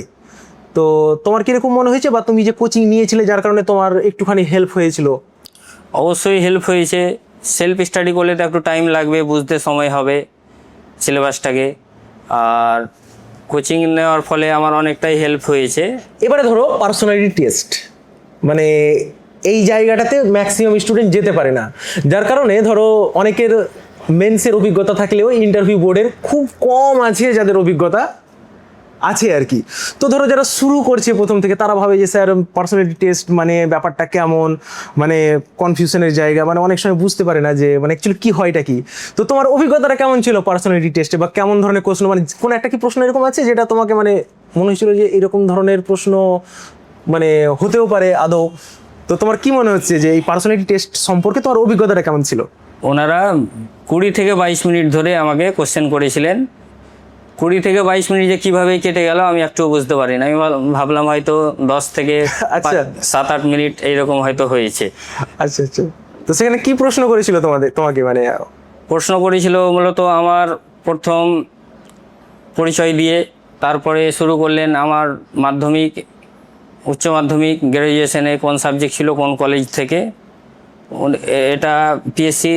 তো তোমার কিরকম মনে হয়েছে, বা তুমি যে কোচিং নিয়েছিলে যার কারণে তোমার একটুখানি হেল্প হয়েছিল?
অবশ্যই হেল্প হয়েছে। সেলফ স্টাডি করলে তো একটু টাইম লাগবে, বুঝতে সময় হবে সিলেবাসটাকে, আর কোচিং নেওয়ার ফলে আমার অনেকটাই হেল্প হয়েছে।
এবারে ধরো পার্সোনালিটি টেস্ট, মানে এই জায়গাটাতে ম্যাক্সিমাম স্টুডেন্ট যেতে পারে না, যার কারণে ধরো অনেকের মেন্সের অভিজ্ঞতা থাকলেও ইন্টারভিউ বোর্ডের খুব কম আছে যাদের অভিজ্ঞতা আছে আর কি। তো ধরো যারা শুরু করছে প্রথম থেকে তারা ভাবে যে স্যার পার্সোনালিটি টেস্ট মানে ব্যাপারটা কেমন, মানে কনফিউশনের জায়গা, মানে অনেক সময় বুঝতে পারে না যে মানে অ্যাকচুয়ালি কি হয়টা কি। তো তোমার অভিজ্ঞতাটা কেমন ছিল পার্সোনালিটি টেস্টে, বা কেমন ধরনের প্রশ্ন, মানে কোনো একটা কি প্রশ্ন এরকম আছে যেটা তোমাকে মানে মনে হয়েছিল যে এরকম ধরনের প্রশ্ন মানে হতেও পারে আদৌ? তো তোমার কি মনে হচ্ছে যে এই পার্সোনালিটি টেস্ট সম্পর্কে তোমার অভিজ্ঞতাটা কেমন ছিল?
ওনারা 20 থেকে 22 মিনিট ধরে আমাকে কোশ্চেন করেছিলেন। 20 থেকে 22 মিনিট যে কীভাবে কেটে গেল আমি একটুও বুঝতে পারি না। আমি ভাবলাম হয়তো 10 থেকে
আচ্ছা।
7-8 মিনিট এইরকম হয়তো হয়েছে।
আচ্ছা আচ্ছা। তো সেখানে কি প্রশ্ন করেছিল তোমাকে মানে?
প্রশ্ন করেছিল মূলত আমার প্রথম পরিচয় দিয়ে, তারপরে শুরু করলেন আমার মাধ্যমিক, উচ্চ মাধ্যমিক, গ্র্যাজুয়েশনে কোন সাবজেক্ট ছিল, কোন কলেজ থেকে। এটা পিএসসি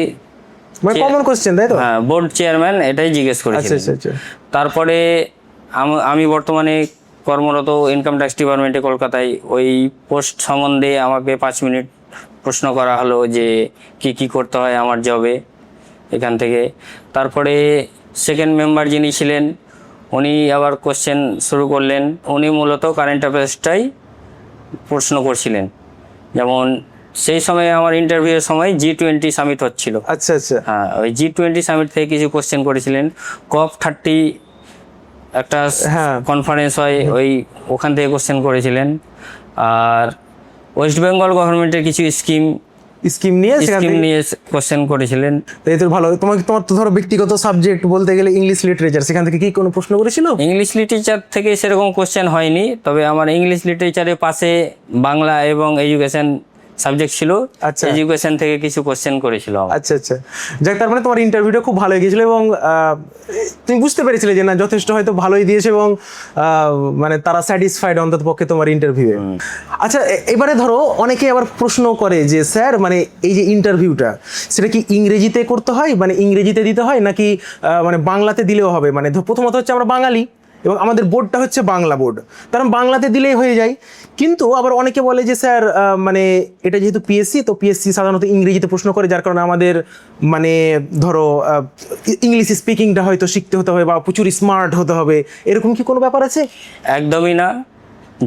মানে কমন কোশ্চেন তাই তো?
হ্যাঁ, বোর্ড চেয়ারম্যান এটাই জিজ্ঞেস
আচ্ছা
করেছিলেন।
আচ্ছা আচ্ছা।
তারপরে আমি বর্তমানে কর্মরত ইনকাম ট্যাক্স ডিপার্টমেন্টে কলকাতায়, ওই পোস্ট সম্বন্ধে আমাকে 5 মিনিট প্রশ্ন করা হলো যে কি কি করতে হয় আমার জবে এখান থেকে। তারপরে সেকেন্ড মেম্বার যিনি ছিলেন উনি আবার কোশ্চেন শুরু করলেন। উনি মূলত কারেন্ট অ্যাফেয়ার্সটাই প্রশ্ন করছিলেন। যেমন সেই সময় আমার ইন্টারভিউয়ের সময় G20 সামিট হচ্ছিল।
আচ্ছা আচ্ছা।
হ্যাঁ, ওই G20 সামিট থেকে কিছু কোশ্চেন করেছিলেন। COP30 একটা
হ্যাঁ।
কনফারেন্স হয়, ওখান থেকে কোশ্চেন করেছিলেন। আর ওয়েস্ট বেঙ্গল গভর্নমেন্টের কিছু
স্কিম নিয়ে
কোশ্চেন করেছিলেন।
তো এই তো ভালো। তোমার তো ধরো ব্যক্তিগত সাবজেক্ট বলতে গেলে ইংলিশ লিটারেচার, সেখান থেকে কি কোনো প্রশ্ন করেছিল?
ইংলিশ লিটারেচার থেকে সেরকম কোশ্চেন হয়নি, তবে আমার ইংলিশ লিটারেচারের পাশে বাংলা এবং এডুকেশন সাবজেক্ট ছিল।
আচ্ছা।
এডুকেশন থেকে কিছু কোশ্চেন করেছিল।
আচ্ছা আচ্ছা। যাক, তার মানে তোমার ইন্টারভিউটা খুব ভালো গিয়েছিল এবং তুমি বুঝতে পেরেছিলে যে না যথেষ্ট হয়তো ভালোই দিয়েছে এবং মানে তারা স্যাটিসফাইড অন্তত পক্ষে তোমার ইন্টারভিউয়ে। আচ্ছা, এবারে ধরো অনেকে আবার প্রশ্ন করে যে স্যার মানে এই যে ইন্টারভিউটা সেটা কি ইংরেজিতে করতে হয়, মানে ইংরেজিতে দিতে হয় নাকি মানে বাংলাতে দিলেও হবে? মানে প্রথমত হচ্ছে আমরা বাঙালি এবং আমাদের বোর্ডটা হচ্ছে বাংলা বোর্ড, কারণ বাংলাতে দিলেই হয়ে যায়। কিন্তু আবার অনেকে বলে যে স্যার মানে এটা যেহেতু পিএসসি, তো পিএসসি সাধারণত ইংরেজিতে প্রশ্ন করে, যার কারণে আমাদের মানে ধরো ইংলিশ স্পিকিংটা হয়তো শিখতে হতে হবে বা প্রচুর স্মার্ট হতে হবে, এরকম কি কোনো ব্যাপার আছে?
একদমই না।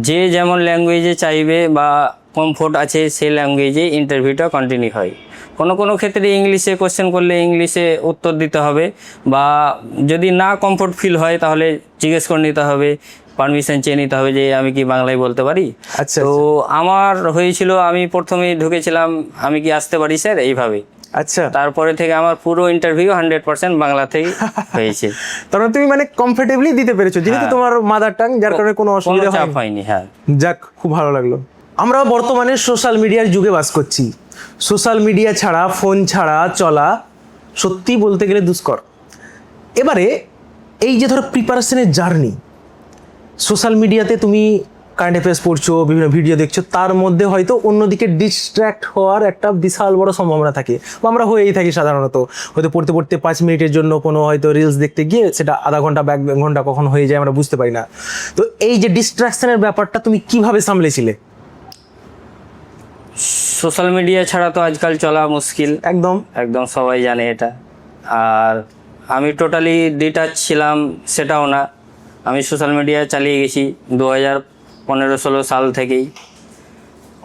যে যেমন ল্যাঙ্গুয়েজে চাইবে বা কমফোর্ট আছে সেই ল্যাঙ্গুয়েজে ইন্টারভিউটা কন্টিনিউ হয়। কোনো ক্ষেত্রে ইংলিশে কোশ্চেন করলে ইংলিশে উত্তর দিতে হবে, বা যদি না কমফোর্ট ফিল হয় তাহলে জিজ্ঞেস করে নিতে হবে, পারমিশন চেয়ে নিতে হবে যে আমি কি বাংলায় বলতে পারি।
আচ্ছা।
তো আমার হয়েছিল, আমি প্রথমেই ঢুকেছিলাম আমি কি আসতে পারি স্যার এইভাবে।
আচ্ছা।
তারপরে থেকে আমার পুরো ইন্টারভিউ 100% বাংলাতেই হয়েছে।
তার মানে তুমি মানে কমফোর্টেবলি দিতে পেরেছো যেহেতু তোমার মাদার টাং, যার কারণে কোনো অসুবিধা
হয়নি। হ্যাঁ,
যাক, খুব ভালো লাগলো। আমরা বর্তমানে সোশ্যাল মিডিয়ার যুগে বাস করছি। সোশ্যাল মিডিয়া ছাড়া, ফোন ছাড়া চলা সত্যি বলতে গেলে দুষ্কর। এবারে এই যে ধরো প্রিপারেশনের জার্নি, সোশ্যাল মিডিয়াতে তুমি কারেন্ট অ্যাফেয়ার্স পড়ছো, বিভিন্ন ভিডিও দেখছো, তার মধ্যে হয়তো অন্যদিকে ডিস্ট্র্যাক্ট হওয়ার একটা বিশাল বড় সম্ভাবনা থাকে, বা আমরা হয়েই থাকি সাধারণত। হয়তো পড়তে পড়তে 5 মিনিটের জন্য কোনো হয়তো রিলস দেখতে গিয়ে সেটা আধা ঘন্টা বা 1 ঘন্টা কখন হয়ে যায় আমরা বুঝতে পারি না। তো এই যে ডিস্ট্রাকশনের ব্যাপারটা তুমি কিভাবে সামলেছিলে?
সোশ্যাল মিডিয়া ছাড়া তো আজকাল চলা মুশকিল,
একদম
একদম সবাই জানে এটা। আর আমি টোটালি ডিটাচ ছিলাম সেটাও না, আমি সোশ্যাল মিডিয়া চালিয়ে গেছি 2015-16 সাল থেকেই।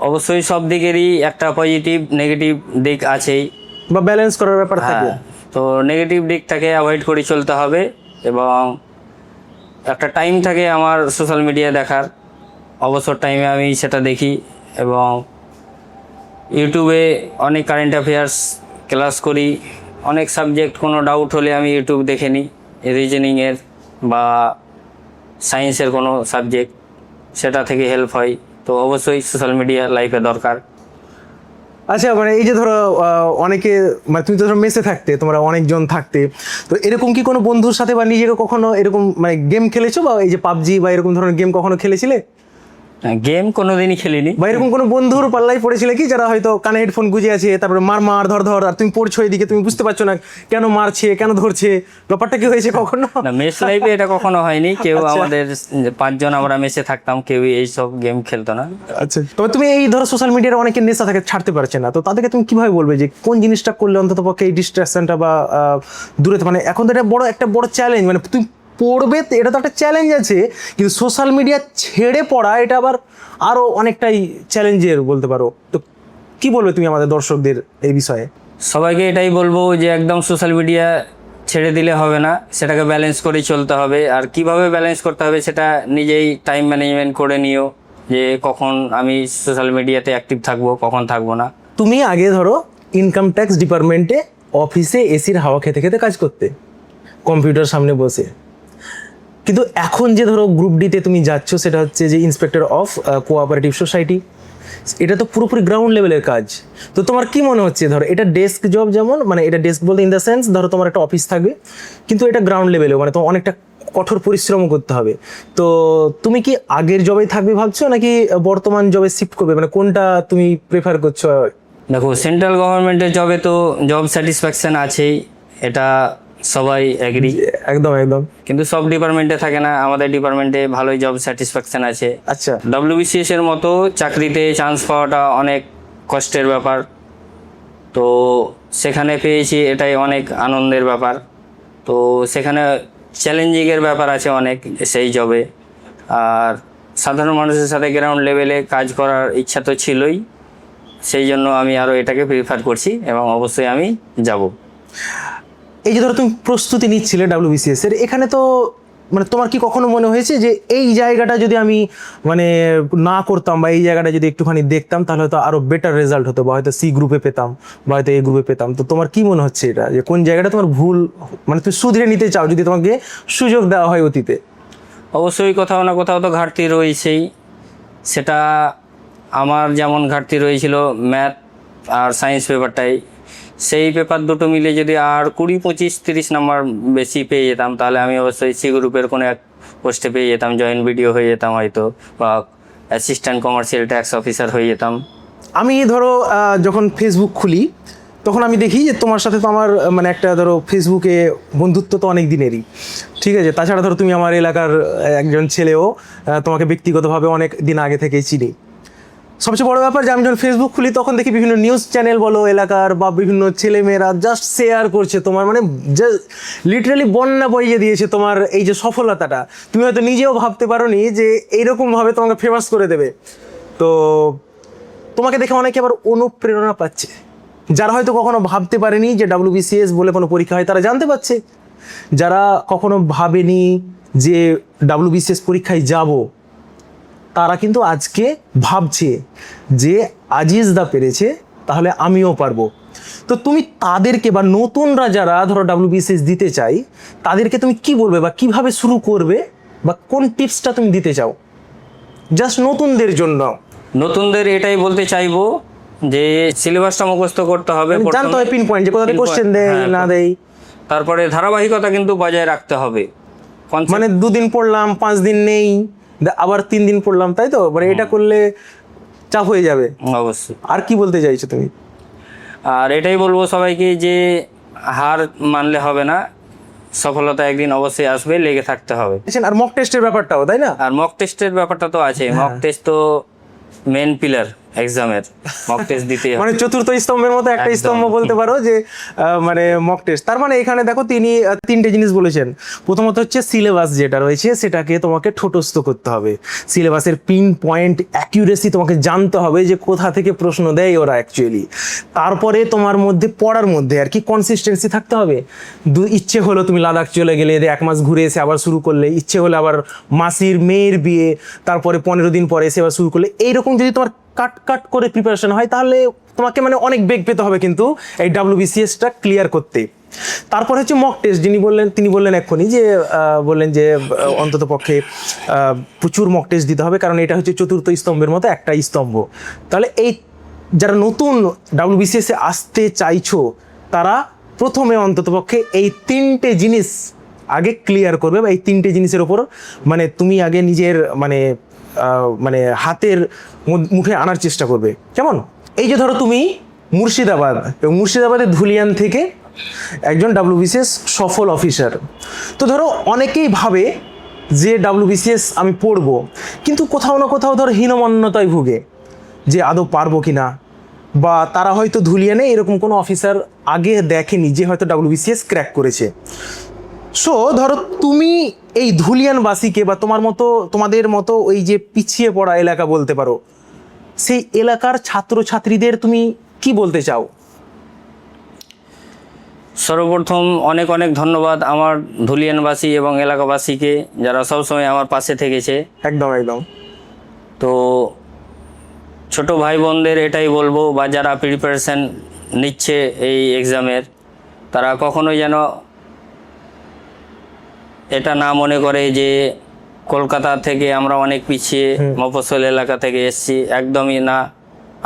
অবশ্যই সব দিকেরই একটা পজিটিভ নেগেটিভ দিক আছেই,
বা ব্যালেন্স করার ব্যাপার থাকে।
হ্যাঁ, তো নেগেটিভ দিকটাকে অ্যাভয়েড করে চলতে হবে, এবং একটা টাইম থাকে আমার সোশ্যাল মিডিয়া দেখার, অবসর টাইমে আমি সেটা দেখি। এবং ইউটিউবে অনেক কারেন্ট অ্যাফেয়ার্স ক্লাস করি, অনেক সাবজেক্ট কোনো ডাউট হলে আমি ইউটিউব দেখে নিই, রিজনিংয়ের বা সায়েন্সের কোনো সাবজেক্ট, সেটা থেকে হেল্প হয়। তো অবশ্যই সোশ্যাল মিডিয়া লাইফে দরকার।
আচ্ছা, মানে এই যে ধরো অনেকে, মানে তুমি তো ধরো মেসে থাকতে, তোমরা অনেকজন থাকতে, তো এরকম কি কোনো বন্ধুর সাথে বা নিজেকে কখনো এরকম মানে গেম খেলেছো, বা এই যে পাবজি বা এরকম ধরনের গেম কখনো খেলেছিলে?
গেম কোনোদিনই খেলিনি।
বা এরকম কোনো বন্ধুর পাল্লাই পড়েছিলে কি, যারা হয়তো কানে হেডফোন গুঁজে আছে, তারপরে মার মার ধর ধর, আর তুমি পড়ছো এদিকে, তুমি বুঝতে পারছো না কেন মারছে কেন ধরছে, ব্যাপারটা কি হয়েছে কখনো?
না, মেস লাইফে এটা কখনো হয়নি। কেউ
আচ্ছা।
আমাদের 5 জন আমরা মেসে থাকতাম, কেউ এইসব গেম খেলতো না।
আচ্ছা, তবে তুমি এই ধরো সোশ্যাল মিডিয়ার অনেকের নেশা থাকে, ছাড়তে পারছে না, তো তাদেরকে তুমি কিভাবে বলবে যে কোন জিনিসটা করলে অন্তত পক্ষে এই ডিস্ট্রাকশনটা বা দূরে, মানে এখন তো এটা একটা বড় চ্যালেঞ্জ, মানে তুমি পড়বে এটা তো একটা চ্যালেঞ্জ আছে, কিন্তু সোশ্যাল মিডিয়া ছেড়ে পড়া এটা আবার আরো অনেকটাই চ্যালেঞ্জের বলতে পারো। তো কি বলবে তুমি আমাদের দর্শকদের এই বিষয়ে?
সবাইকে এটাই বলবো যে একদম সোশ্যাল মিডিয়া ছেড়ে দিলে হবে না, সেটাকে ব্যালেন্স করে চলতে হবে। আর কিভাবে ব্যালেন্স করতে হবে সেটা নিজেই টাইম ম্যানেজমেন্ট করে নিও, যে কখন আমি সোশ্যাল মিডিয়াতে অ্যাক্টিভ থাকবো, কখন থাকবো না।
তুমি আগে ধরো ইনকাম ট্যাক্স ডিপার্টমেন্টে অফিসে এসির হাওয়া খেতে খেতে কাজ করতে, কম্পিউটার সামনে বসে, কিন্তু এখন যে ধরো গ্রুপ ডিতে তুমি যাচ্ছ, সেটা হচ্ছে যে ইন্সপেক্টর অফ কোঅপারেটিভ সোসাইটি, এটা তো পুরোপুরি গ্রাউন্ড লেভেলের কাজ। তো তোমার কি মনে হচ্ছে, ধরো এটা ডেস্ক জব, যেমন মানে এটা ডেস্ক বলতে ইন দ্য সেন্স ধরো তোমার একটা অফিস থাকবে, কিন্তু এটা গ্রাউন্ড লেভেলেও, মানে তোমার অনেকটা কঠোর পরিশ্রম করতে হবে। তো তুমি কি আগের জবেই থাকবে ভাবছো, নাকি বর্তমান জবে শিফট করবে, মানে কোনটা তুমি প্রেফার করছো?
দেখো, সেন্ট্রাল গভর্নমেন্টের জবে তো জব স্যাটিসফ্যাকশন আছেই, এটা সবাই এগ্রি।
একদম একদম।
কিন্তু সব ডিপার্টমেন্টে থাকে না, আমাদের ডিপার্টমেন্টে ভালোই জব স্যাটিসফ্যাকশন আছে।
আচ্ছা,
WBCS এর মতো চাকরিতে চান্স পাওয়াটা অনেক কষ্টের ব্যাপার, তো সেখানে পেয়েছি, এটাই অনেক আনন্দের ব্যাপার। তো সেখানে চ্যালেঞ্জিংয়ের ব্যাপার আছে অনেক সেই জবে। আর সাধারণ মানুষের সাথে গ্রাউন্ড লেভেলে কাজ করার ইচ্ছা তো ছিলই, সেই জন্য আমি আরও এটাকে প্রিফার করছি, এবং অবশ্যই আমি যাব।
এই যে ধরো তুমি প্রস্তুতি নিচ্ছিলে WBCS এর, এখানে তো মানে তোমার কি কখনো মনে হয়েছে যে এই জায়গাটা যদি আমি মানে না করতাম, বা এই জায়গাটা যদি একটুখানি দেখতাম, তাহলে হয়তো আরো বেটার রেজাল্ট হতো, বা হয়তো সি গ্রুপে পেতাম, বা হয়তো এ গ্রুপে পেতাম? তো তোমার কি মনে হচ্ছে এটা, যে কোন জায়গাটা তোমার ভুল, মানে তুমি শুধরে নিতে চাও যদি তোমাকে সুযোগ দেওয়া হয় অতীতে?
অবশ্যই কোথাও না কোথাও তো ঘাটতি রয়েছেই, সেটা আমার যেমন ঘাটতি রয়েছিল ম্যাথ আর সায়েন্স পেপারটাই, সেই পেপার দুটো মিলে যদি আর 20, 25, 30 নাম্বার বেশি পেয়ে যেতাম, তাহলে আমি অবশ্যই সি গ্রুপের কোনো এক পোস্টে পেয়ে যেতাম, জয়েন্ট ভিডিও হয়ে যেতাম হয়তো, বা অ্যাসিস্ট্যান্ট কমার্শিয়াল ট্যাক্স অফিসার হয়ে যেতাম।
আমি ধরো যখন ফেসবুক খুলি, তখন আমি দেখি যে তোমার সাথে তো আমার মানে একটা ধরো ফেসবুকে বন্ধুত্ব তো অনেক দিনেরই, ঠিক আছে। তাছাড়া ধরো তুমি আমার এলাকার একজন ছেলেও, তোমাকে ব্যক্তিগতভাবে অনেক দিন আগে থেকেই চিনি। সবচেয়ে বড় ব্যাপার যে আমি যখন ফেসবুক খুলি, তখন দেখি বিভিন্ন নিউজ চ্যানেল বলো এলাকার, বা বিভিন্ন ছেলেমেয়েরা জাস্ট শেয়ার করছে তোমার, মানে লিটারালি বন্যা বইয়ে দিয়েছে তোমার এই যে সফলতাটা। তুমি হয়তো নিজেও ভাবতে পারোনি যে এইরকমভাবে তোমাকে ফেমাস করে দেবে। তো তোমাকে দেখে অনেকে আবার অনুপ্রেরণা পাচ্ছে, যারা হয়তো কখনো ভাবতে পারেনি যে WBCS বলে কোনো পরীক্ষা হয়, তারা জানতে পারছে। যারা কখনো ভাবেনি যে WBCS পরীক্ষায় যাব, তারা কিন্তু আজকে ভাবছে যে আজিজ দা পেরেছে, তাহলে আমিও পারবো। তো তুমি তাদেরকে, বা নতুনরা যারা ধরো WBCS দিতে চাই, তাদেরকে তুমি কি বলবে, বা কিভাবে শুরু করবে, বা কোন টিপসটা তুমি দিতে চাও জাস্ট নতুনদের জন্য?
নতুনদের এটাই বলতে চাইবো যে সিলেবাসটা মুখস্থ করতে হবে,
জানতে হবে পিন পয়েন্ট যে কোথা থেকে কোশ্চেন দেয় না দেয়।
তারপরে ধারাবাহিকতা কিন্তু বজায় রাখতে হবে।
মানে 2 দিন পড়লাম 5 দিন নেই, আবার 3 দিন পড়লাম, তাই তো? মানে এটা করলে চাপ হয়ে যাবে।
অবশ্যই।
আর কি বলতে চাইছো তুমি?
আর এটাই বলবো সবাইকে যে হার মানলে হবে না, সফলতা একদিন অবশ্যই আসবে, লেগে থাকতে হবে।
আর মক টেস্টের ব্যাপারটাও, তাই না?
আর মক টেস্টের ব্যাপারটা তো আছে, মক টেস্ট তো মেন পিলার এক্সামের, মক টেস্ট দিতে হবে।
মানে চতুর্থ স্তম্ভের মতো একটা
একদম।
স্তম্ভ বলতে পারো যে মানে মক টেস্ট। তার মানে এখানে দেখো তিনি 3টে জিনিস বলেছেন। প্রথমত হচ্ছে সিলেবাস যেটা রয়েছে সেটাকে তোমাকে ঠোঁটস্থ করতে হবে, সিলেবাসের পিন পয়েন্ট অ্যাকিউরেসি তোমাকে জানতে হবে যে কোথা থেকে প্রশ্ন দেয় ওরা অ্যাকচুয়ালি। তারপরে তোমার মধ্যে পড়ার মধ্যে আর কি কনসিস্টেন্সি থাকতে হবে। ইচ্ছে হলো তুমি লাদাখ চলে গেলে, 1 মাস ঘুরে এসে আবার শুরু করলে, ইচ্ছে হলে আবার মাসির মেয়ের বিয়ে, তারপরে 15 দিন পরে এসে আবার শুরু করলে, এইরকম যদি তোমার কাট করে প্রিপারেশন হয় তাহলে তোমাকে মানে অনেক বেগ পেতে হবে কিন্তু এই WBCSটা ক্লিয়ার করতে। তারপর হচ্ছে মক টেস্ট, তিনি বললেন এক্ষুনি যে বললেন যে অন্তত পক্ষে প্রচুর মক টেস্ট দিতে হবে, কারণ এটা হচ্ছে চতুর্থ স্তম্ভের মতো একটা স্তম্ভ। তাহলে এই যারা নতুন WBCS এ আসতে চাইছো তারা প্রথমে অন্তত পক্ষে এই 3টে জিনিস আগে ক্লিয়ার করবে, বা এই 3টে জিনিসের ওপর মানে তুমি আগে নিজের মানে হাতের মুঠে আনার চেষ্টা করবে। কেমন? এই যে ধরো তুমি মুর্শিদাবাদ, এবং মুর্শিদাবাদের ধুলিয়ান থেকে একজন WBCS সফল অফিসার। তো ধরো অনেকেই ভাবে যে WBCS আমি পড়বো, কিন্তু কোথাও না কোথাও ধরো হীনমন্যতায় ভুগে যে আদৌ পারবো কিনা, বা তারা হয়তো ধুলিয়ানে এরকম কোনো অফিসার আগে দেখেনি যে হয়তো WBCS ক্র্যাক করেছে। সো ধরো তুমি এই ধুলিয়ানবাসীকে বা তোমাদের মতো ওই যে পিছিয়ে পড়া এলাকা বলতে পারো, সেই এলাকার ছাত্রছাত্রীদের তুমি কি বলতে চাও?
সর্বপ্রথম অনেক অনেক ধন্যবাদ আমার ধুলিয়ানবাসী এবং এলাকাবাসীকে, যারা সবসময় আমার পাশে থেকেছে।
একদম একদম।
তো ছোট ভাই বোনদের এটাই বলবো, বা যারা প্রিপারেশন নিচ্ছে এই এক্সামের, তারা কখনোই যেন এটা না মনে করে যে কলকাতা থেকে আমরা অনেক পিছিয়ে, মফস্বল এলাকা থেকে এসেছি। একদমই না।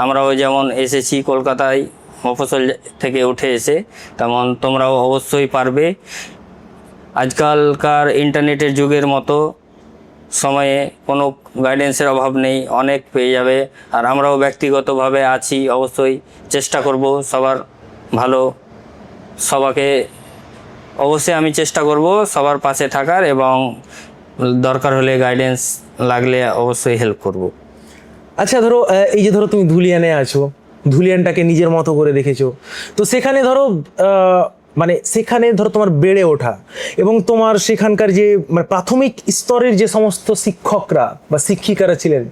আমরাও যেমন এসেছি কলকাতায় মফস্বল থেকে উঠে এসে, তেমন তোমরাও অবশ্যই পারবে। আজকালকার ইন্টারনেটের যুগের মতো সময়ে কোনো গাইডেন্সের অভাব নেই, অনেক পেয়ে যাবে। আর আমরাও ব্যক্তিগতভাবে আছি, অবশ্যই চেষ্টা করব সবার ভালো, সবাকে অবশ্যই আমি চেষ্টা করব সবার পাশে থাকার, এবং দরকার হলে গাইডেন্স লাগলে অবশ্যই হেল্প করব।
আচ্ছা ধরো এই যে ধরো তুমি ধুলিয়ানে আছো, ধুলিয়ানটাকে নিজের মতো করে রেখেছো, তো সেখানে ধরো মানে সেখানে ধরো তোমার বেড়ে ওঠা এবং তোমার সেখানকার যে মানে প্রাথমিক স্তরের যে সমস্ত শিক্ষকরা বা শিক্ষিকারা ছিলেন,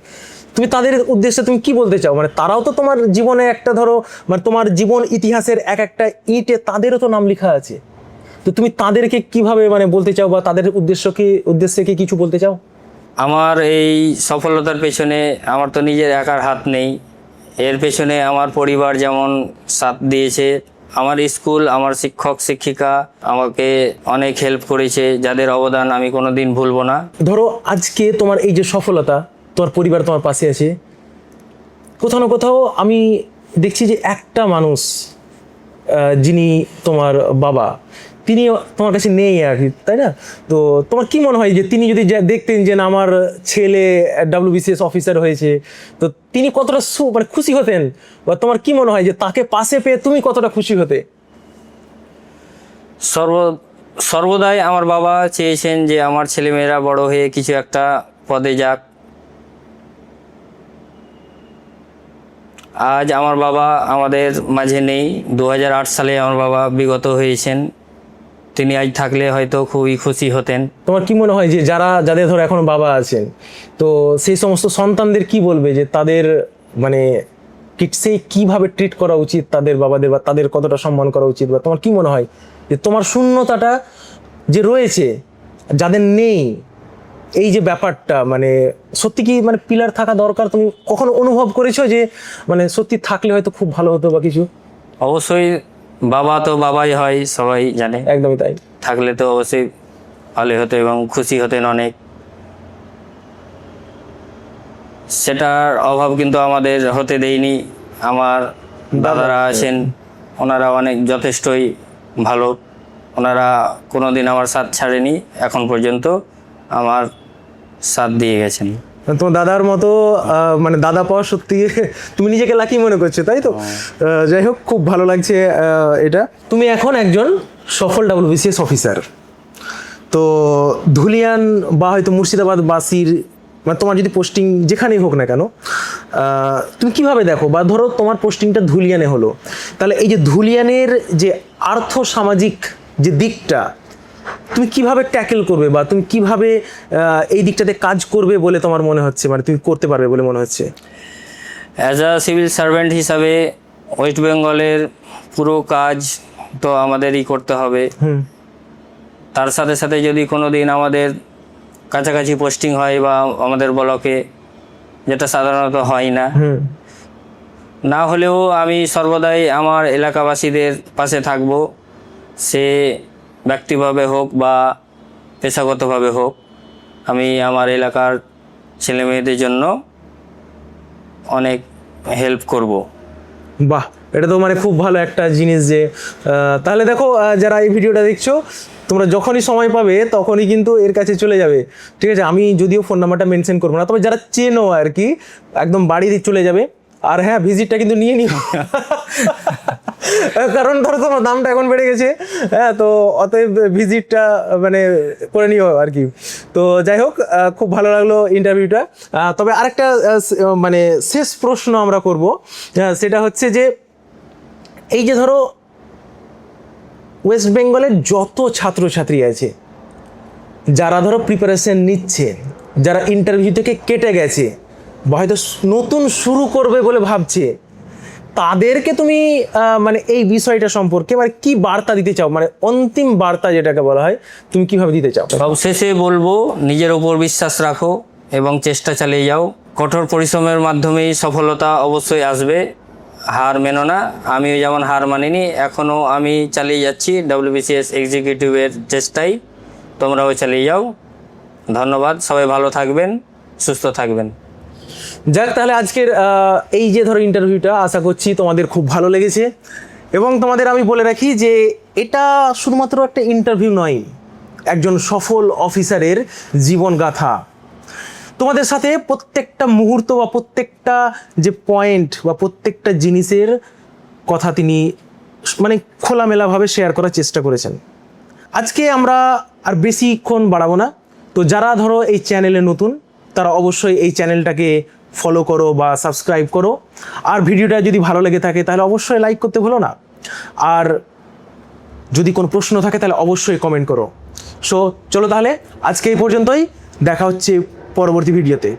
তুমি তাদের উদ্দেশ্যে তুমি কি বলতে চাও? মানে তারাও তো তোমার জীবনে একটা ধরো মানে তোমার জীবন ইতিহাসের এক একটা ইঁটে তাদেরও তো নাম লেখা আছে। তো তুমি তাদেরকে কিভাবে মানে বলতে চাও, বা তাদের উদ্দেশ্যে কি কিছু বলতে চাও?
আমার এই সফলতার পেছনে আমার তো নিজের একার হাত নেই, এর পেছনে আমার পরিবার যেমন সাথ দিয়েছে, আমার স্কুল, আমার শিক্ষক শিক্ষিকা আমাকে অনেক হেল্প করেছে, যাদের অবদান আমি কোনোদিন ভুলবো না।
ধরো আজকে তোমার এই যে সফলতা, তোমার পরিবার তোমার পাশে আছে, কোথাও না কোথাও আমি দেখছি যে একটা মানুষ যিনি তোমার বাবা, তিনি তোমার কাছে নেই আর কি, তাই না? তো তোমার কি মনে হয় যে তিনি যদি দেখতেন যে না আমার ছেলে WBCS অফিসার হয়েছে, তো তিনি কতটা মানে খুশি হতেন, বা তোমার কি মনে হয় যে তাকে পাশে পেয়ে তুমি কতটা খুশি হতে?
সর্বদাই আমার বাবা চেয়েছেন যে আমার ছেলেমেয়েরা বড় হয়ে কিছু একটা পদে যাক। আজ আমার বাবা আমাদের মাঝে নেই, 2008 সালে আমার বাবা বিগত হয়েছেন। তিনি আজ থাকলে হয়তো খুবই খুশি হতেন।
তোমার কি মনে হয় যে যাদের ধরো এখন বাবা আছেন, তো সেই সমস্ত সন্তানদের কি বলবে যে তাদের মানে সেই কিভাবে ট্রিট করা উচিত তাদের বাবাদের, বা তাদের কতটা সম্মান করা উচিত? বা তোমার কি মনে হয় যে তোমার শূন্যতাটা যে রয়েছে যাদের নেই, এই যে ব্যাপারটা মানে সত্যি কি মানে পিলার থাকা দরকার? তুমি কখনো অনুভব করেছো যে মানে সত্যি থাকলে হয়তো খুব ভালো হতো বা কিছু?
অবশ্যই, বাবা তো বাবাই হয়, সবাই জানে।
একদমই তাই।
থাকলে তো অবশ্যই ভালো হতো এবং খুশি হতেন অনেক। সেটার অভাব কিন্তু আমাদের হতে দেয়নি। আমার দাদারা আছেন, ওনারা অনেক যথেষ্টই ভালো, ওনারা কোনোদিন আমার সাথ ছাড়েনি এখন পর্যন্ত। আমার সাথ দিয়ে গেছেন।
তোমার দাদার মতো মানে দাদা পাওয়া সত্যি তুমি নিজেকে লাকি মনে করছো, তাই তো? যাই হোক, খুব ভালো লাগছে এটা। তুমি এখন একজন সফল WBCS অফিসার। তো ধুলিয়ান বা হয়তো মুর্শিদাবাদ বাসীর মানে তোমার যদি পোস্টিং যেখানেই হোক না কেন, তুমি কিভাবে দেখো? বা ধরো তোমার পোস্টিংটা ধুলিয়ানে হলো, তাহলে এই যে ধুলিয়ানের যে আর্থ সামাজিক যে দিকটা তুমি কিভাবে ট্যাকেল করবে, বা তুমি কিভাবে এই দিকটাতে কাজ করবে বলে তোমার মনে হচ্ছে, মানে তুমি করতে পারবে বলে মনে হচ্ছে?
অ্যাজ আ সিভিল সার্ভেন্ট হিসাবে ওয়েস্ট বেঙ্গলের পুরো কাজ তো আমাদেরই করতে হবে। তার সাথে সাথে যদি কোনো দিন আমাদের কাছাকাছি পোস্টিং হয় বা আমাদের ব্লকে, যেটা সাধারণত হয় না, না হলেও আমি সর্বদাই আমার এলাকাবাসীদের পাশে থাকব, সে ব্যক্তিভাবে হোক বা পেশাগতভাবে হোক। আমি আমার এলাকার ছেলেমেয়েদের জন্য অনেক হেল্প করব।
বাহ, এটা তো মানে খুব ভালো একটা জিনিস যে তাহলে দেখো যারা এই ভিডিওটা দেখছো, তোমরা যখনই সময় পাবে তখনই কিন্তু এর কাছে চলে যাবে, ঠিক আছে? আমি যদিও ফোন নাম্বারটা মেনশন করবো না, তবে যারা চেনো আর কি, একদম বাড়িতে চলে যাবে। আর হ্যাঁ, ভিজিটটা কিন্তু নিয়ে নিও, কারণ ধরো তোমার দামটা এখন বেড়ে গেছে, হ্যাঁ, তো অতএব ভিজিটটা মানে করে নিও আর কি। তো যাই হোক, খুব ভালো লাগলো ইন্টারভিউটা। তবে আরেকটা মানে শেষ প্রশ্ন আমরা করব, সেটা হচ্ছে যে এই যে ধরো ওয়েস্ট বেঙ্গলের যত ছাত্রছাত্রী আছে, যারা ধরো প্রিপারেশন নিচ্ছে, যারা ইন্টারভিউ থেকে কেটে গেছে বা হয়তো নতুন শুরু করবে বলে ভাবছে, তাদেরকে তুমি মানে এই বিষয়টা সম্পর্কে মানে কি বার্তা দিতে চাও? মানে অন্তিম বার্তা যেটাকে বলা হয়, তুমি কিভাবে দিতে চাও?
সবশেষে বলবো, নিজের ওপর বিশ্বাস রাখো এবং চেষ্টা চালিয়ে যাও। কঠোর পরিশ্রমের মাধ্যমেই সফলতা অবশ্যই আসবে, হার মেনো না। আমিও যেমন হার মানিনি, এখনও আমি চালিয়ে যাচ্ছি WBCS এক্সিকিউটিভের চেষ্টায়। তোমরাও চালিয়ে যাও। ধন্যবাদ, সবাই ভালো থাকবেন, সুস্থ থাকবেন।
যাক, তাহলে আজকের এই যে ধরো ইন্টারভিউটা, আশা করছি তোমাদের খুব ভালো লেগেছে। এবং তোমাদের আমি বলে রাখি যে এটা শুধুমাত্র একটা ইন্টারভিউ নয়, একজন সফল অফিসারের জীবনগাথা। তোমাদের সাথে প্রত্যেকটা মুহূর্ত বা প্রত্যেকটা যে পয়েন্ট বা প্রত্যেকটা জিনিসের কথা তিনি মানে খোলামেলাভাবে শেয়ার করার চেষ্টা করেছেন। আজকে আমরা আর বেশিক্ষণ বাড়াবো না। তো যারা ধরো এই চ্যানেলে নতুন, তারা অবশ্যই এই চ্যানেলটাকে ফলো করো বা সাবস্ক্রাইব করো। আর ভিডিওটা যদি ভালো লেগে থাকে তাহলে অবশ্যই লাইক করতে ভুলো না। আর যদি কোনো প্রশ্ন থাকে তাহলে অবশ্যই কমেন্ট করো। সো চলো তাহলে আজকে এই পর্যন্তই, দেখা হচ্ছে পরবর্তী ভিডিওতে।